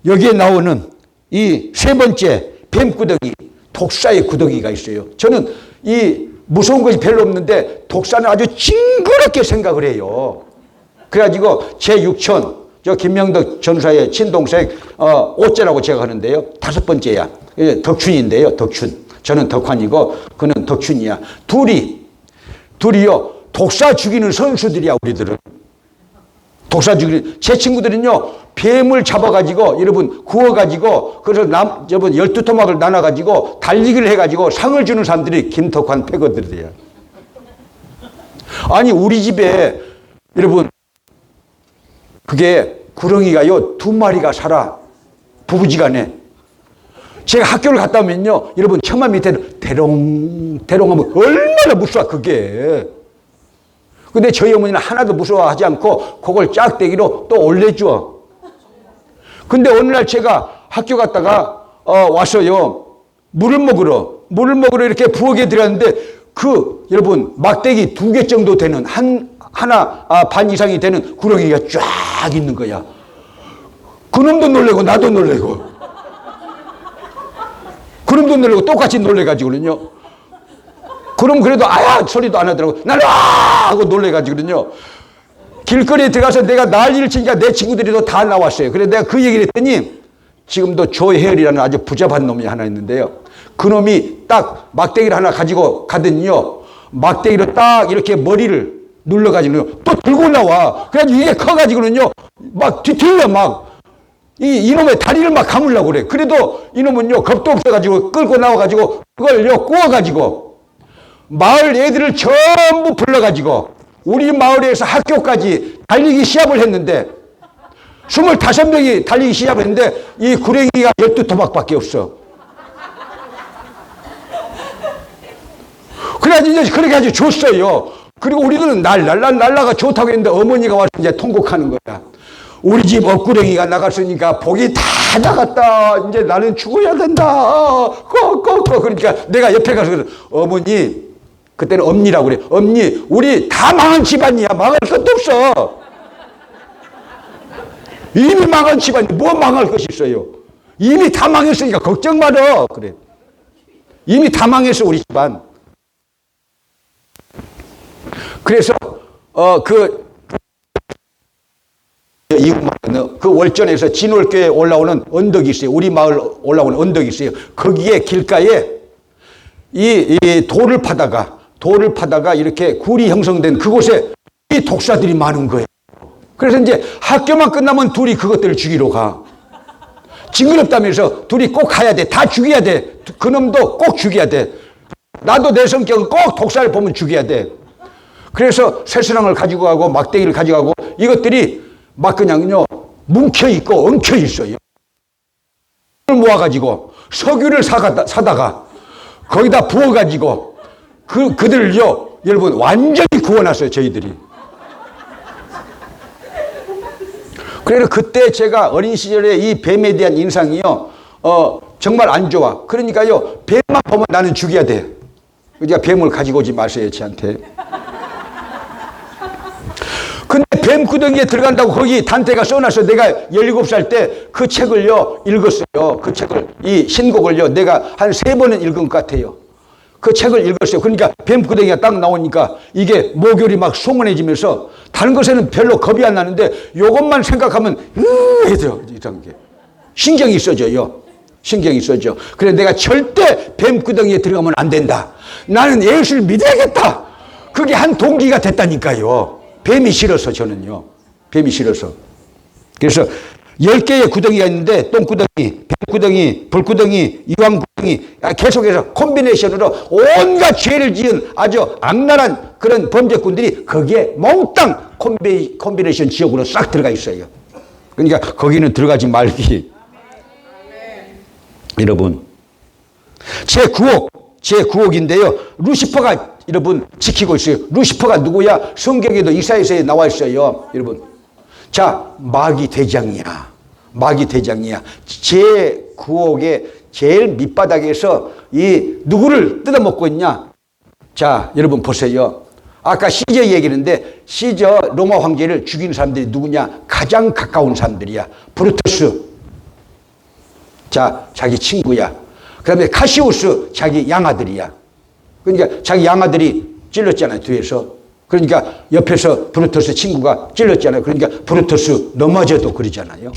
여기에 나오는 이 세 번째 뱀구덩이, 독사의 구덩이가 있어요. 저는 이 무서운 것이 별로 없는데 독사는 아주 징그럽게 생각을 해요. 그래가지고 제6촌, 저 김명덕 전사의 친동생 오째라고 제가 하는데요. 5번째야. 덕춘인데요. 덕춘. 저는 덕환이고 그는 덕춘이야. 둘이요. 독사 죽이는 선수들이야. 우리들은. 독사 죽이는. 제 친구들은요. 뱀을 잡아가지고 여러분 구워가지고 그래서 여러분 12토막을 나눠가지고 달리기를 해가지고 상을 주는 사람들이 김덕환 패거들이야. 아니 우리 집에 여러분 그게 구렁이가요 2마리가 살아. 부부지간에. 제가 학교를 갔다 오면요 여러분 처마 밑에 대롱하면 얼마나 무서워 그게. 근데 저희 어머니는 하나도 무서워하지 않고 그걸 짝대기로 또 올려줘. 근데 어느 날 제가 학교 갔다가 왔어요. 물을 먹으러 이렇게 부엌에 들어갔는데 그 여러분 막대기 2개 정도 되는 하나 반 이상이 되는 구렁이가 쫙 있는 거야. 그놈도 놀래고 나도 놀래고 그놈도 놀래고 똑같이 놀래가지고는요. 그럼 그래도 아야 소리도 안 하더라고. 나는 아 하고 놀래가지고는요. 길거리에 들어가서 내가 난리를 치니까 내 친구들이 다 나왔어요. 그래서 내가 그 얘기를 했더니 지금도 조혜열이라는 아주 부잡한 놈이 하나 있는데요. 그 놈이 딱 막대기를 하나 가지고 가더니요. 막대기로 딱 이렇게 머리를 눌러가지고 또 들고 나와. 그래가지고 이게 커가지고는요. 막 뒤틀려 막. 이놈의 다리를 막 감으려고 그래. 그래도 이놈은요. 겁도 없어가지고 끌고 나와가지고 그걸요. 구워가지고 마을 애들을 전부 불러가지고 우리 마을에서 학교까지 달리기 시합을 했는데 25명이 달리기 시합을 했는데 이 구렁이가 12토막밖에 없어. 그래가지고 이제 그렇게 아주 줬어요. 그리고 우리들은 날라가 좋다고 했는데 어머니가 와서 이제 통곡하는 거야. 우리 집 억구렁이가 나갔으니까 복이 다 나갔다. 이제 나는 죽어야 된다. 그러니까 내가 옆에 가서 그래. 어머니, 그때는 엄니라고 그래. 엄니, 우리 다 망한 집안이야. 망할 것도 없어. 이미 망한 집안이 뭐 망할 것이 있어요. 이미 다 망했으니까 걱정 마라. 그래. 이미 다 망했어 우리 집안. 그래서 그 월전에서 진월교에 올라오는 언덕이 있어요. 우리 마을 올라오는 언덕이 있어요. 거기에 길가에 이 돌을 파다가 이렇게 굴이 형성된 그곳에 이 독사들이 많은 거예요. 그래서 이제 학교만 끝나면 둘이 그것들을 죽이러 가. 징그럽다면서 둘이 꼭 가야 돼. 다 죽여야 돼. 그놈도 꼭 죽여야 돼. 나도 내 성격은 꼭 독사를 보면 죽여야 돼. 그래서 쇠사랑을 가지고 가고 막대기를 가지고 가고 이것들이 막 그냥요 뭉쳐 있고 엉켜 있어요. 모아가지고 석유를 사다가 거기다 부어가지고 그들을요 여러분 완전히 구워놨어요 저희들이. 그래서 그때 제가 어린 시절에 이 뱀에 대한 인상이요 정말 안 좋아. 그러니까요 뱀만 보면 나는 죽여야 돼. 그러니까 뱀을 가지고 오지 마세요 저한테. 근데 뱀 구덩이에 들어간다고 거기 단테가 써놨어. 내가 17살 때 그 책을요 읽었어요. 그 책을 이 신곡을요 내가 한 3번은 읽은 것 같아요. 그 책을 읽었어요. 그러니까 뱀 구덩이가 딱 나오니까 이게 모결이 막 송원해지면서 다른 것에는 별로 겁이 안 나는데 요것만 생각하면 해서 이런 게 신경이 써져요. 신경이 써져. 그래 내가 절대 뱀 구덩이에 들어가면 안 된다. 나는 예수를 믿어야겠다. 그게 한 동기가 됐다니까요. 뱀이 싫어서 저는요. 뱀이 싫어서. 그래서 10개의 구덩이가 있는데 똥구덩이, 뱀구덩이, 불구덩이, 유황구덩이 계속해서 콤비네이션으로 온갖 죄를 지은 아주 악랄한 그런 범죄꾼들이 거기에 몽땅 콤비네이션 지역으로 싹 들어가 있어요. 그러니까 거기는 들어가지 말기. 여러분, 제9옥인데요. 루시퍼가 여러분 지키고 있어요. 루시퍼가 누구야? 성경에도 이사야서에 나와 있어요. 여러분. 자, 마귀 대장이야. 마귀 대장이야. 제9옥의 제일 밑바닥에서 이 누구를 뜯어먹고 있냐? 자, 여러분 보세요. 아까 시저 얘기했는데 시저 로마 황제를 죽인 사람들이 누구냐? 가장 가까운 사람들이야. 브루투스. 자, 자기 친구야. 그 다음에 카시우스 자기 양아들이야. 그러니까 자기 양아들이 찔렀잖아요. 뒤에서. 그러니까 옆에서 브루투스 친구가 찔렀잖아요. 그러니까 브루투스 넘어져도 그러잖아요.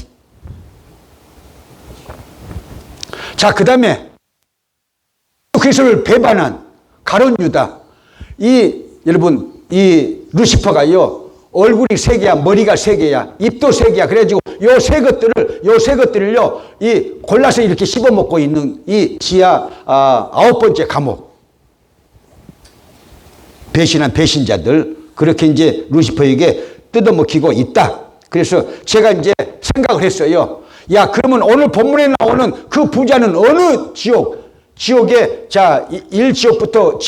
자, 그 다음에 그리스도를 배반한 가룟 유다. 여러분, 이 루시퍼가요, 얼굴이 3개야, 머리가 3개야, 입도 3개야. 그래가지고 요 세 것들을요, 골라서 이렇게 씹어먹고 있는 이 지하 9번째 감옥. 배신한 배신자들, 그렇게 이제 루시퍼에게 뜯어먹히고 있다. 그래서 제가 이제 생각을 했어요. 야, 그러면 오늘 본문에 나오는 그 부자는 어느 지옥에, 자, 1지옥부터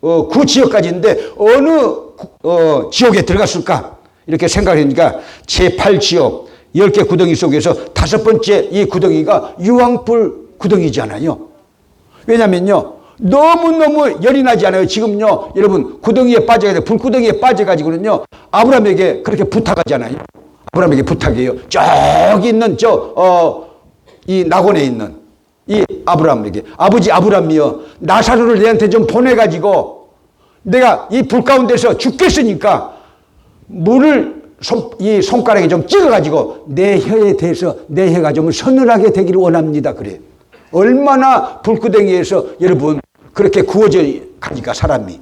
9지옥까지인데 어느 지옥에 들어갔을까? 이렇게 생각하니까 제8지옥 10개 구덩이 속에서 5번째 이 구덩이가 유황불 구덩이잖아요. 왜냐면요, 너무너무 열이 나지 않아요. 지금요, 여러분, 구덩이에 빠져가지고, 불구덩이에 빠져가지고는요, 아브라함에게 그렇게 부탁하잖아요. 아브라함에게 부탁해요. 저기 있는 이 낙원에 있는 이 아브라함에게, 아버지 아브라함이여, 나사로를 내한테 좀 보내가지고 내가 이 불 가운데서 죽겠으니까 물을 이 손가락에 좀 찍어가지고 내 혀에 대해서 내 혀가 좀 서늘하게 되기를 원합니다. 그래. 얼마나 불구덩이에서 여러분 그렇게 구워져 가니까 사람이.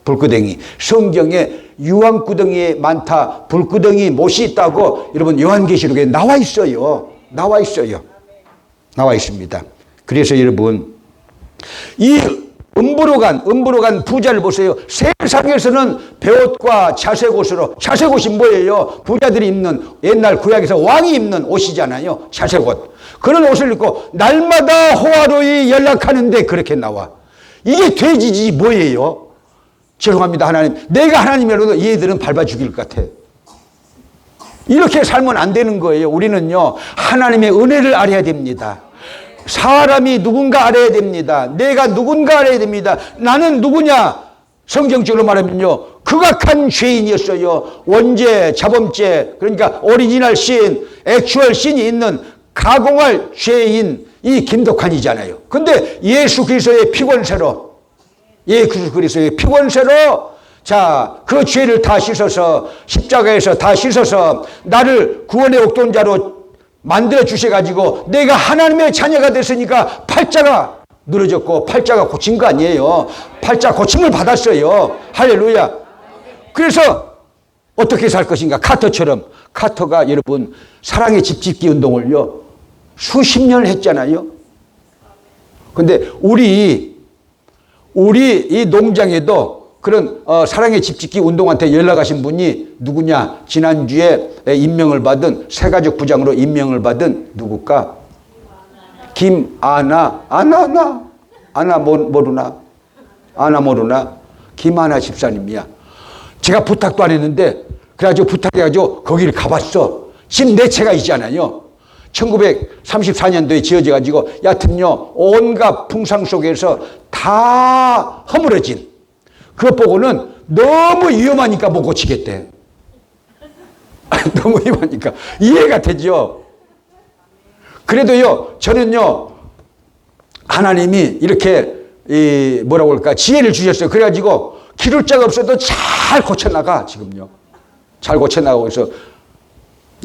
불구덩이. 성경에 유황구덩이에 많다. 불구덩이 못이 있다고 여러분 요한계시록에 나와 있어요. 나와 있어요. 나와 있습니다. 그래서 여러분 이 음부로 간 부자를 보세요. 세상에서는 베옷과 자색옷으로, 자색옷이 뭐예요? 부자들이 입는 옛날 구약에서 왕이 입는 옷이잖아요. 자색옷. 그런 옷을 입고 날마다 호화로이 연락하는데 그렇게 나와. 이게 돼지지 뭐예요? 죄송합니다, 하나님. 내가 하나님이라도 얘들은 밟아 죽일 것 같아. 이렇게 살면 안 되는 거예요. 우리는요, 하나님의 은혜를 알아야 됩니다. 사람이 누군가 알아야 됩니다. 내가 누군가 알아야 됩니다. 나는 누구냐? 성경적으로 말하면요, 극악한 죄인이었어요. 원죄, 자범죄, 그러니까 오리지널 신, 액추얼 신이 있는 가공할 죄인, 이 김덕환이잖아요. 근데 예수 그리스도의 피권세로, 자, 그 죄를 다 씻어서, 십자가에서 다 씻어서 나를 구원의 옥동자로 만들어 주셔가지고 내가 하나님의 자녀가 됐으니까 팔자가 늘어졌고 팔자가 고친 거 아니에요. 팔자 고침을 받았어요. 할렐루야. 그래서 어떻게 살 것인가? 카터처럼. 카터가 여러분 사랑의 집짓기 운동을요 수십 년을 했잖아요. 근데 우리 이 농장에도 그런 사랑의 집짓기 운동한테 연락하신 분이 누구냐? 지난주에 임명을 받은 새가족 부장으로 임명을 받은 누굴까? 모르나? 김아나 집사님이야. 제가 부탁도 안 했는데 그래가지고 부탁해가지고 거기를 가봤어. 집 네 채가 있잖아요. 1934년도에 지어져가지고 여하튼요 온갖 풍상 속에서 다 허물어진, 그것 보고는 너무 위험하니까 못 고치겠대. 너무 위험하니까. 이해가 되죠? 그래도요, 저는요, 하나님이 이렇게, 뭐라고 할까, 지혜를 주셨어요. 그래가지고, 기를 자가 없어도 잘 고쳐나가, 지금요. 잘 고쳐나가고 있어.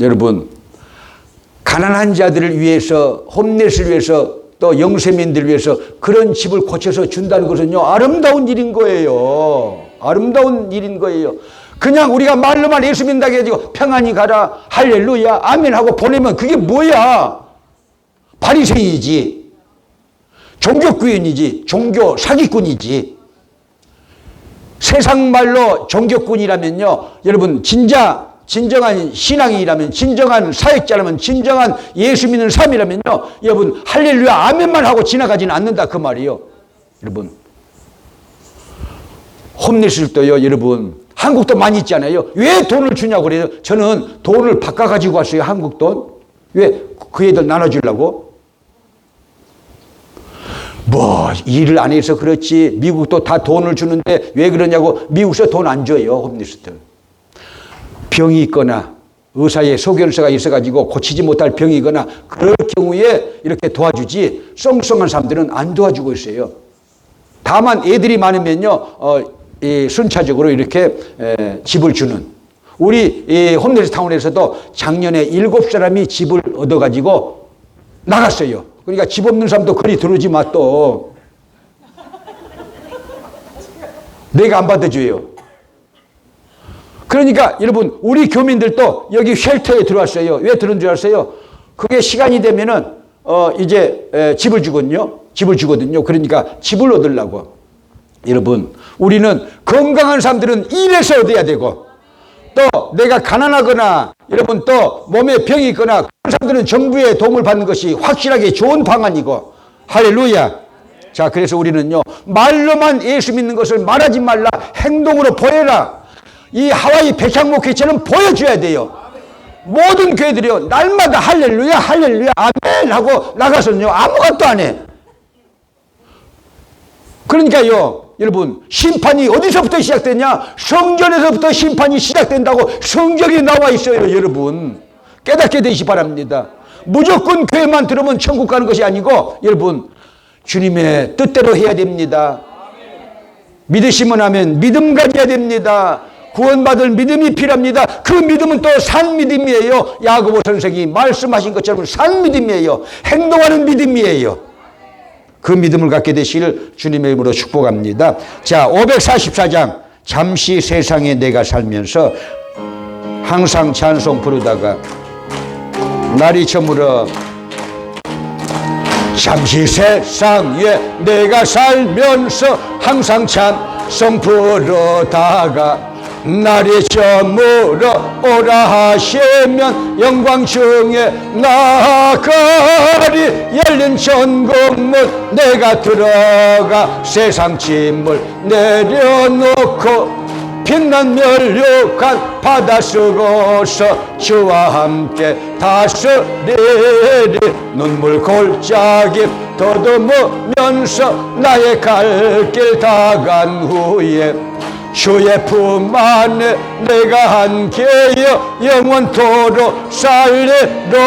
여러분, 가난한 자들을 위해서, 홈넷을 위해서, 또 영세민들을 위해서 그런 집을 고쳐서 준다는 것은요, 아름다운 일인 거예요. 아름다운 일인 거예요. 그냥 우리가 말로만 예수 믿는다고 해가지고 평안히 가라 할렐루야 아멘 하고 보내면 그게 뭐야? 바리새인이지, 종교구인이지, 종교 사기꾼이지. 세상 말로 종교꾼이라면요, 여러분 진정한 신앙이라면, 진정한 사역자라면, 진정한 예수 믿는 삶이라면요, 여러분 할렐루야 아멘만 하고 지나가지는 않는다 그 말이에요. 여러분 홈리스도요, 여러분 한국 돈 많이 있잖아요. 왜 돈을 주냐고 그래요. 저는 돈을 바꿔가지고 왔어요. 한국 돈. 왜? 그 애들 나눠주려고. 뭐 일을 안 해서 그렇지 미국도 다 돈을 주는데 왜 그러냐고. 미국에서 돈 안 줘요. 홈리스들. 병이 있거나 의사의 소견서가 있어가지고 고치지 못할 병이 있거나 그럴 경우에 이렇게 도와주지, 썽썽한 사람들은 안 도와주고 있어요. 다만 애들이 많으면요, 순차적으로 이렇게 집을 주는. 우리 홈리스 타운에서도 작년에 7사람이 집을 얻어가지고 나갔어요. 그러니까 집 없는 사람도 거리 들어오지 마 또. 내가 안 받아줘요. 그러니까 여러분 우리 교민들도 여기 쉘터에 들어왔어요. 왜 들어온 줄 아세요? 그게 시간이 되면은 이제 집을 주거든요. 집을 주거든요. 그러니까 집을 얻으려고. 여러분 우리는 건강한 사람들은 일해서 얻어야 되고, 또 내가 가난하거나 여러분 또 몸에 병이 있거나 그런 사람들은 정부의 도움을 받는 것이 확실하게 좋은 방안이고. 할렐루야. 자, 그래서 우리는요 말로만 예수 믿는 것을 말하지 말라, 행동으로 보여라. 이 하와이 백향목회처럼 보여줘야 돼요. 모든 교회들이요 날마다 할렐루야 할렐루야 아멘 하고 나가서는요 아무것도 안 해. 그러니까요 여러분 심판이 어디서부터 시작되냐? 성전에서부터 심판이 시작된다고 성경에 나와 있어요. 여러분 깨닫게 되시기 바랍니다. 무조건 교회만 들으면 천국 가는 것이 아니고 여러분 주님의 뜻대로 해야 됩니다. 믿으시면 하면 믿음 가져야 됩니다. 구원받을 믿음이 필요합니다. 그 믿음은 또 산 믿음이에요. 야고보 선생이 말씀하신 것처럼 산 믿음이에요. 행동하는 믿음이에요. 그 믿음을 갖게 되시길 주님의 이름으로 축복합니다. 자, 544장. 잠시 세상에 내가 살면서 항상 찬송 부르다가 날이 저물어 잠시 세상에 내가 살면서 항상 찬송 부르다가 날이 저물어 오라 하시면 영광 중에 나가리. 열린 천국문 내가 들어가 세상 짐을 내려놓고 빛난 멸류관 바다 쓰고서 주와 함께 다스리리. 눈물 골짜기 더듬으면서 나의 갈 길 다 간 후에 주의 품 안에 내가 함께여 영원토록 살리로다.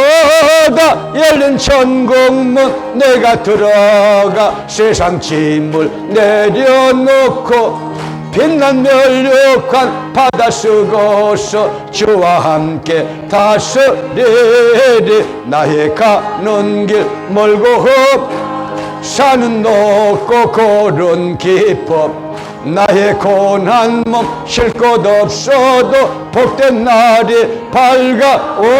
열린 천국문 내가 들어가 세상 짐을 내려놓고 빛난 멸류관 바다 쓰고서 주와 함께 다스리리. 나의 가는 길 멀고 사는 높고 고른 기쁨 나의 고난 몸 쉴 곳 없어도 복된 날이 밝아오리.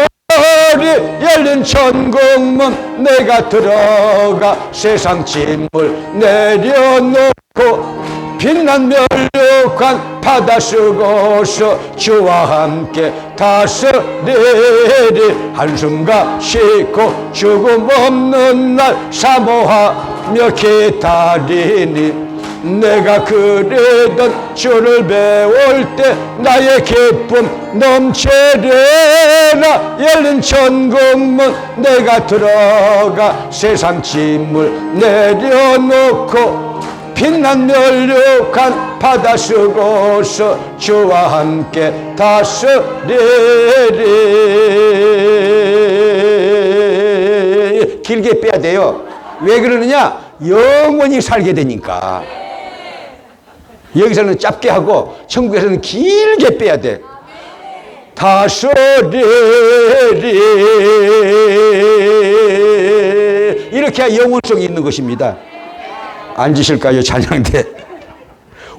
열린 천국문 내가 들어가 세상 짐을 내려놓고 빛난 멸류관 바다 쓰고서 주와 함께 다스리리. 한숨과 쉬고 죽음 없는 날 사모하며 기다리니. 내가 그리던 주를 배울 때 나의 기쁨 넘치리라. 열린 천국문 내가 들어가 세상 짐을 내려놓고 빛난 멸류관 바다 쓰고서 주와 함께 다스리리. 길게 빼야 돼요. 왜 그러느냐? 영원히 살게 되니까. 여기서는 짧게 하고 천국에서는 길게 빼야 돼. 다스리리. 이렇게 해야 영원성이 있는 것입니다. 앉으실까요? 찬양대.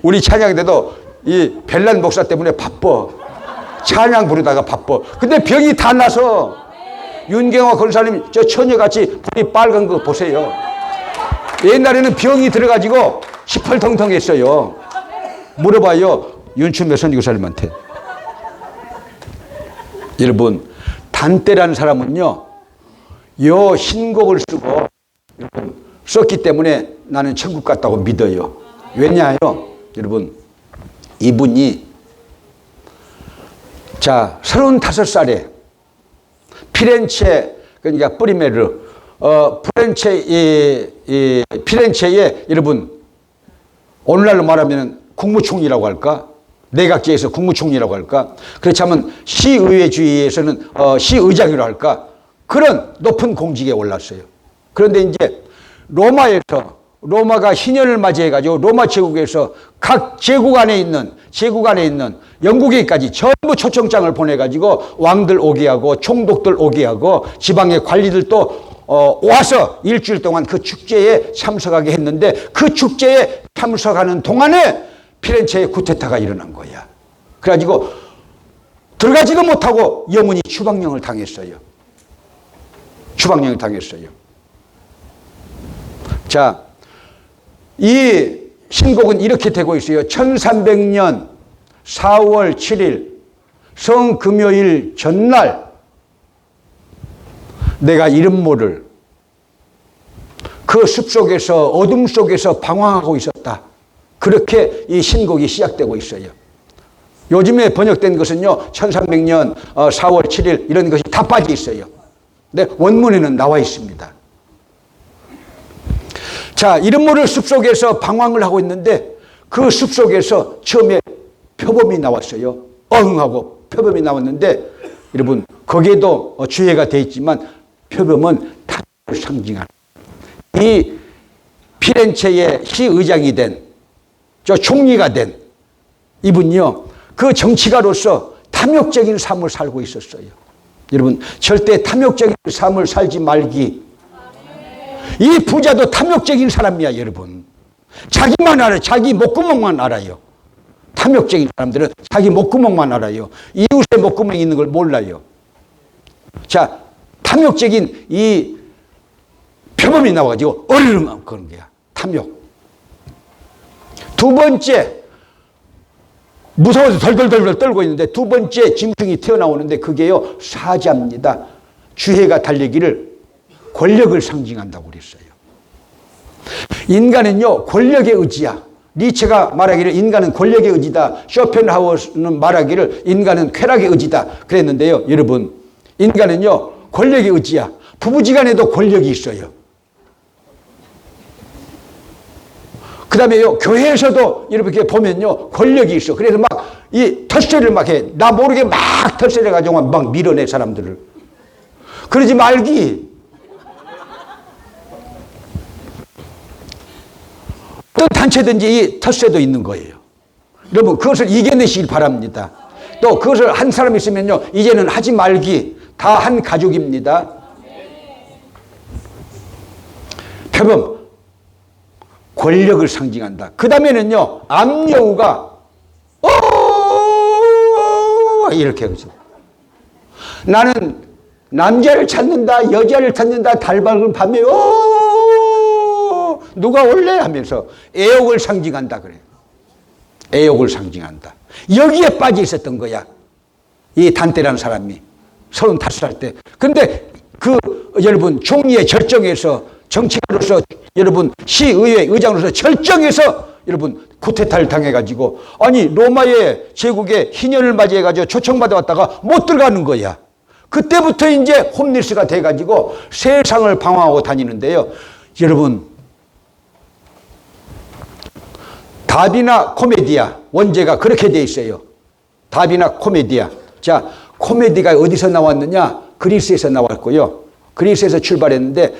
우리 찬양대도 이 벨란 목사 때문에 바빠. 찬양 부르다가 바빠. 근데 병이 다 나서 윤경화 권사님 저 처녀같이 불이 빨간 거 보세요. 옛날에는 병이 들어가지고 시펄텅텅했어요. 물어봐요. 윤춘배 선지교사님한테. 여러분, 단때라는 사람은요, 요 신곡을 쓰고 썼기 때문에 나는 천국 갔다고 믿어요. 왜냐하여 여러분, 이분이 자 35살에 피렌체, 그러니까 뿌리메르, 피렌체에 여러분, 오늘날로 말하면 국무총리라고 할까? 내각제에서 국무총리라고 할까? 그렇다면 시의회주의에서는 시의장이라고 할까? 그런 높은 공직에 올랐어요. 그런데 이제 로마가 희년을 맞이해가지고 로마 제국에서 각 제국 안에 있는 영국에까지 전부 초청장을 보내가지고 왕들 오게 하고 총독들 오게 하고 지방의 관리들도 와서 일주일 동안 그 축제에 참석하게 했는데 그 축제에 참석하는 동안에 피렌체에 쿠데타가 일어난 거야. 그래가지고 들어가지도 못하고 영원히 추방령을 당했어요. 추방령을 당했어요. 자, 이 신곡은 이렇게 되고 있어요. 1300년 4월 7일 성금요일 전날 내가 이름 모를 그 숲속에서 어둠 속에서 방황하고 있었다. 그렇게 이 신곡이 시작되고 있어요. 요즘에 번역된 것은요 1300년 4월 7일 이런 것이 다 빠져 있어요. 근데 원문에는 나와 있습니다. 자, 이름 모를 숲속에서 방황을 하고 있는데 그 숲속에서 처음에 표범이 나왔어요. 어흥하고 표범이 나왔는데 여러분 거기에도 주의가 되어 있지만 표범은 탐욕을 상징하는 이 피렌체의 시의장이 된 저 총리가 된 이분이요 그 정치가로서 탐욕적인 삶을 살고 있었어요. 여러분 절대 탐욕적인 삶을 살지 말기. 이 부자도 탐욕적인 사람이야 여러분. 자기만 알아요. 자기 목구멍만 알아요. 탐욕적인 사람들은 자기 목구멍만 알아요. 이웃의 목구멍이 있는 걸 몰라요. 자, 탐욕적인 이 표범이 나와가지고 어르르 그런 거야. 탐욕. 두 번째, 무서워서 덜덜덜 떨고 있는데 두 번째 짐승이 튀어나오는데 그게요 사자입니다. 주해가 달리기를 권력을 상징한다고 그랬어요. 인간은요 권력의 의지야. 니체가 말하기를 인간은 권력의 의지다. 쇼펜하우어는 말하기를 인간은 쾌락의 의지다 그랬는데요. 여러분 인간은요 권력의 의지야. 부부지간에도 권력이 있어요. 그 다음에요 교회에서도 이렇게 보면요 권력이 있어. 그래서 막 이 텃세를 막 해. 나 모르게 막 텃세를 해가지고 막 밀어내 사람들을. 그러지 말기. 어떤 단체든지 이 텃세도 있는 거예요. 여러분 그것을 이겨내시길 바랍니다. 또 그것을 한 사람 있으면요 이제는 하지 말기. 다 한 가족입니다. 표범 권력을 상징한다. 그 다음에는요 암여우가 이렇게 하죠. 나는 남자를 찾는다 여자를 찾는다 달밤을 밤에 누가 올래 하면서 애욕을 상징한다 그래요. 애욕을 상징한다. 여기에 빠져 있었던 거야. 이 단테라는 사람이 35살 때. 그런데 그 여러분 총리의 절정에서 정치가로서 여러분 시의회 의장으로서 절정에서 여러분 쿠데타를 당해가지고 아니 로마의 제국에 희년을 맞이해가지고 초청받아 왔다가 못 들어가는 거야. 그때부터 이제 홈리스가 돼가지고 세상을 방황하고 다니는데요. 여러분 다비나 코메디아 원제가 그렇게 돼 있어요. 다비나 코메디아. 자, 코메디가 어디서 나왔느냐? 그리스에서 나왔고요. 그리스에서 출발했는데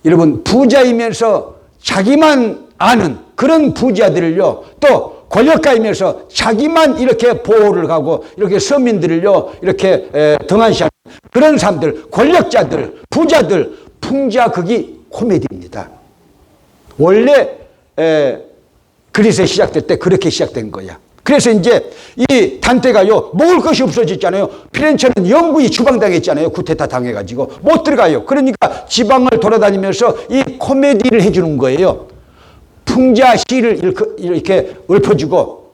여러분 부자이면서 자기만 아는 그런 부자들을요 또 권력가이면서 자기만 이렇게 보호를 하고 이렇게 서민들을요 이렇게 등한시하는 그런 사람들 권력자들 부자들 풍자극이 코미디입니다. 원래 그리스에 시작될 때 그렇게 시작된 거야. 그래서 이제 이 단테가요, 먹을 것이 없어졌잖아요. 피렌체는 영구히 추방당했잖아요. 쿠데타 당해가지고 못 들어가요. 그러니까 지방을 돌아다니면서 이 코미디를 해주는 거예요. 풍자 시를 이렇게 읊어주고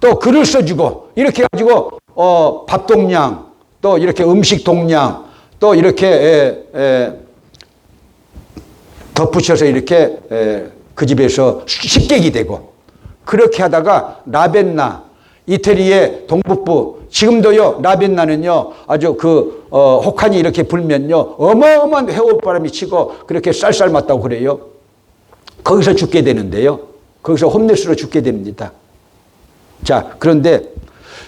또 글을 써주고 이렇게 해가지고 밥동량 또 이렇게 음식 동량 또 이렇게 덧붙여서 이렇게 그 집에서 식객이 되고 그렇게 하다가 라벤나 이태리의 동북부 지금도요 라벤나는요 아주 혹한이 이렇게 불면요 어마어마한 회오바람이 치고 그렇게 쌀쌀맞다고 그래요. 거기서 죽게 되는데요. 거기서 홈레스로 죽게 됩니다. 자, 그런데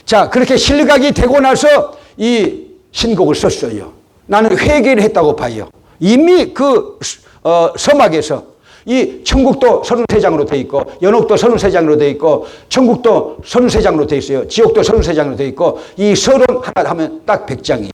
자 그렇게 실각이 되고 나서 이 신곡을 썼어요. 나는 회개를 했다고 봐요. 이미 그 서막에서 이 천국도 33장으로 돼 있고 연옥도 33장으로 돼 있고 천국도 33장으로 돼 있어요. 지옥도 33장으로 돼 있고 이 서론 하나 하면 딱 100장이야.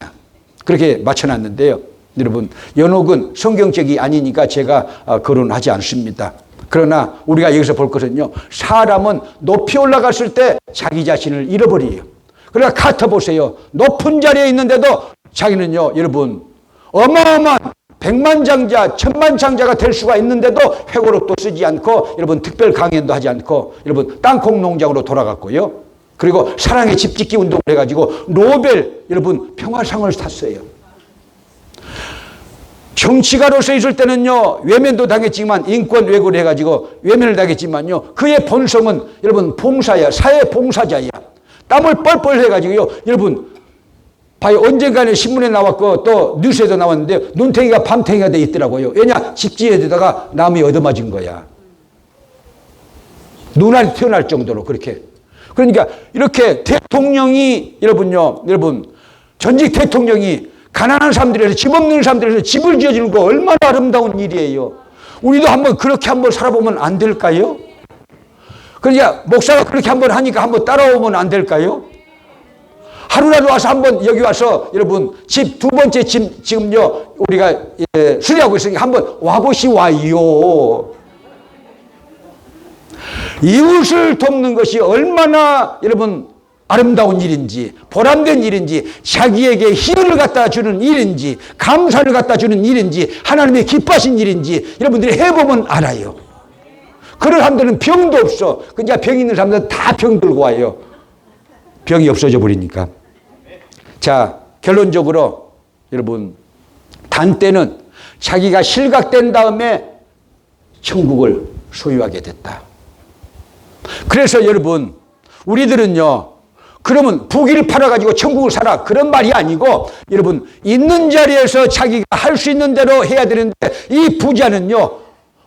그렇게 맞춰놨는데요. 여러분 연옥은 성경책이 아니니까 제가 거론하지 않습니다. 그러나 우리가 여기서 볼 것은요. 사람은 높이 올라갔을 때 자기 자신을 잃어버려요. 그러니까 카터 보세요. 높은 자리에 있는데도 자기는요. 여러분 어마어마한 백만장자, 천만장자가 될 수가 있는데도 회고록도 쓰지 않고 여러분 특별 강연도 하지 않고 여러분 땅콩 농장으로 돌아갔고요. 그리고 사랑의 집짓기 운동을 해가지고 노벨 여러분 평화상을 탔어요. 정치가로서 있을 때는요 외면도 당했지만 인권 왜곡을 해가지고 외면을 당했지만요 그의 본성은 여러분 봉사야, 사회 봉사자야. 땀을 뻘뻘 해가지고요 여러분 봐요. 언젠가는 신문에 나왔고 또 뉴스에도 나왔는데 눈탱이가 밤탱이가 돼 있더라고요. 왜냐? 집지에다가 나무에 얻어맞은 거야. 눈알이 튀어날 정도로 그렇게. 그러니까 이렇게 대통령이 여러분 전직 대통령이 가난한 사람들에서 집 없는 사람들에서 집을 지어주는 거 얼마나 아름다운 일이에요. 우리도 한번 그렇게 한번 살아보면 안 될까요? 그러니까 목사가 그렇게 한번 하니까 한번 따라오면 안 될까요? 하루라도 와서 한번 여기 와서 여러분 집 두 번째 집 지금요 우리가 수리하고 있으니까 한번 와보시와요. 이웃을 돕는 것이 얼마나 여러분 아름다운 일인지 보람된 일인지 자기에게 희열을 갖다 주는 일인지 감사를 갖다 주는 일인지 하나님의 기뻐하신 일인지 여러분들이 해보면 알아요. 그런 사람들은 병도 없어. 그냥 병 있는 사람들은 다 병 들고 와요. 병이 없어져 버리니까. 자, 결론적으로 여러분 단테는 자기가 실각된 다음에 천국을 소유하게 됐다. 그래서 여러분 우리들은요 그러면 부귀를 팔아가지고 천국을 살아 그런 말이 아니고 여러분 있는 자리에서 자기가 할 수 있는 대로 해야 되는데 이 부자는요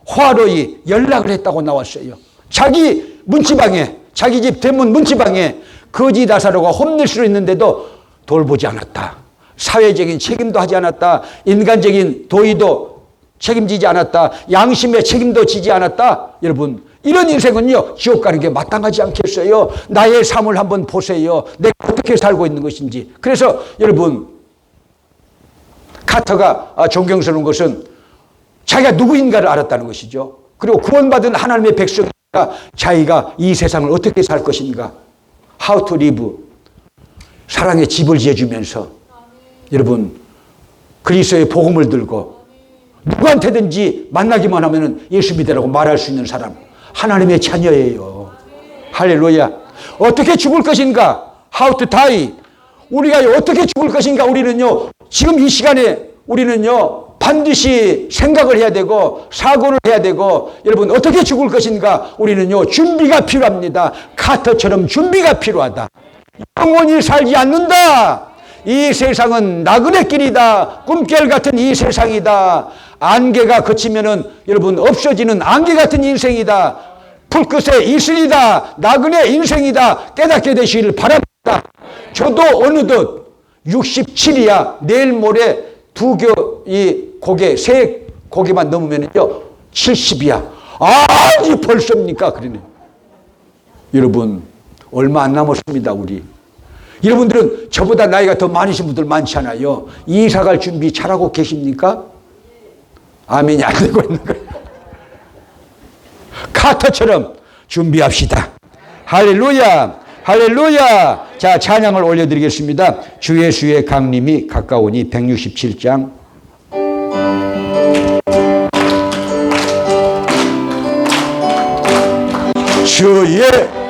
화로히 연락을 했다고 나왔어요. 자기 문지방에 자기 집 대문 문지방에 거지 나사로가 홈레스로 있는데도 돌보지 않았다. 사회적인 책임도 하지 않았다. 인간적인 도의도 책임지지 않았다. 양심의 책임도 지지 않았다. 여러분 이런 인생은요 지옥 가는 게 마땅하지 않겠어요? 나의 삶을 한번 보세요. 내가 어떻게 살고 있는 것인지. 그래서 여러분 카터가 존경스러운 것은 자기가 누구인가를 알았다는 것이죠. 그리고 구원받은 하나님의 백성이니까 자기가 이 세상을 어떻게 살 것인가. How to live. 사랑의 집을 지어주면서 여러분 그리스도의 복음을 들고 누구한테든지 만나기만 하면 예수 믿으라고 말할 수 있는 사람 하나님의 자녀예요. 할렐루야. 어떻게 죽을 것인가? How to die. 우리가 어떻게 죽을 것인가? 우리는요 지금 이 시간에 우리는요 반드시 생각을 해야 되고 사고를 해야 되고 여러분 어떻게 죽을 것인가? 우리는요 준비가 필요합니다. 카터처럼 준비가 필요하다. 영원히 살지 않는다. 이 세상은 나그네 길이다. 꿈결 같은 이 세상이다. 안개가 그치면은 여러분 없어지는 안개 같은 인생이다. 풀끝에 이슬이다. 나그네 인생이다. 깨닫게 되시기를 바랍니다. 저도 어느덧 67이야. 내일 모레 이 세 고개만 넘으면요 70이야. 아니 벌써입니까? 그러네. 여러분 얼마 안 남았습니다. 우리 여러분들은 저보다 나이가 더 많으신 분들 많잖아요. 이사 갈 준비 잘하고 계십니까? 아멘이 안 되고 있는 거예요. 카터처럼 준비합시다. 할렐루야. 할렐루야. 자, 찬양을 올려드리겠습니다. 주 예수의 강림이 가까우니 167장. 주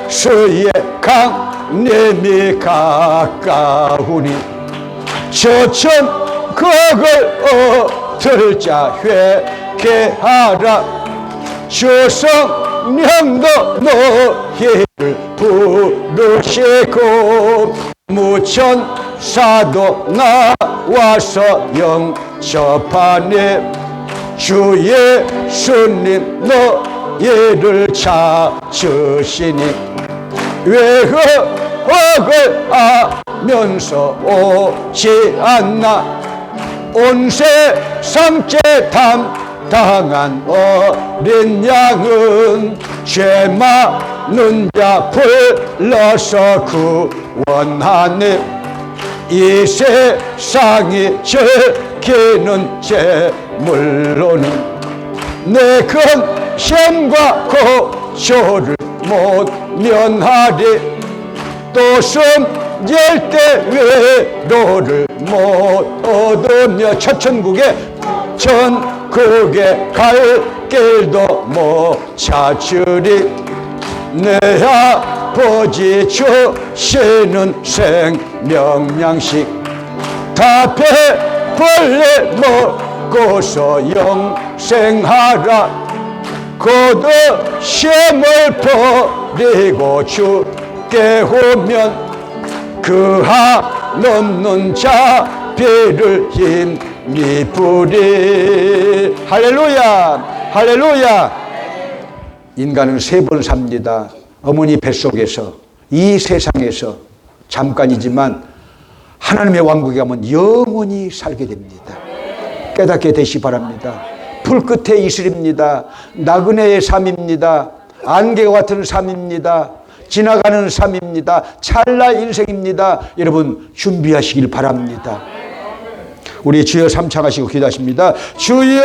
예수의 강림이 가까우니 저천국을 얻을 자 회개하라. 주 성령도 너희를 부르시고 무천사도 나와서 영접하네. 주 예수님 너희를 찾으시니 왜곡을 하면서 오지 않나. 온 세상 죄 담당한 어린 양은 죄 많은 자 불러서 구원하네. 이 세상이 즐기는 재물로는 내 근심과 고초를 못 면하리. 또 숨질 때 외로를 못 얻으며 천국에 갈 길도 못 찾으리. 내 아버지 주시는 생명양식 다 배불리 먹고서 영생하라. 곧 시험을 버리고 주께 오면 그 한없는 자비를 힘이 부리. 할렐루야. 할렐루야. 인간은 3번 삽니다. 어머니 뱃속에서, 이 세상에서 잠깐이지만 하나님의 왕국에 가면 영원히 살게 됩니다. 깨닫게 되시 바랍니다. 불 끝에 이슬입니다. 나그네의 삶입니다. 안개와 같은 삶입니다. 지나가는 삶입니다. 찰나 인생입니다. 여러분 준비하시길 바랍니다. 우리 주여 삼창하시고 기도하십니다. 주여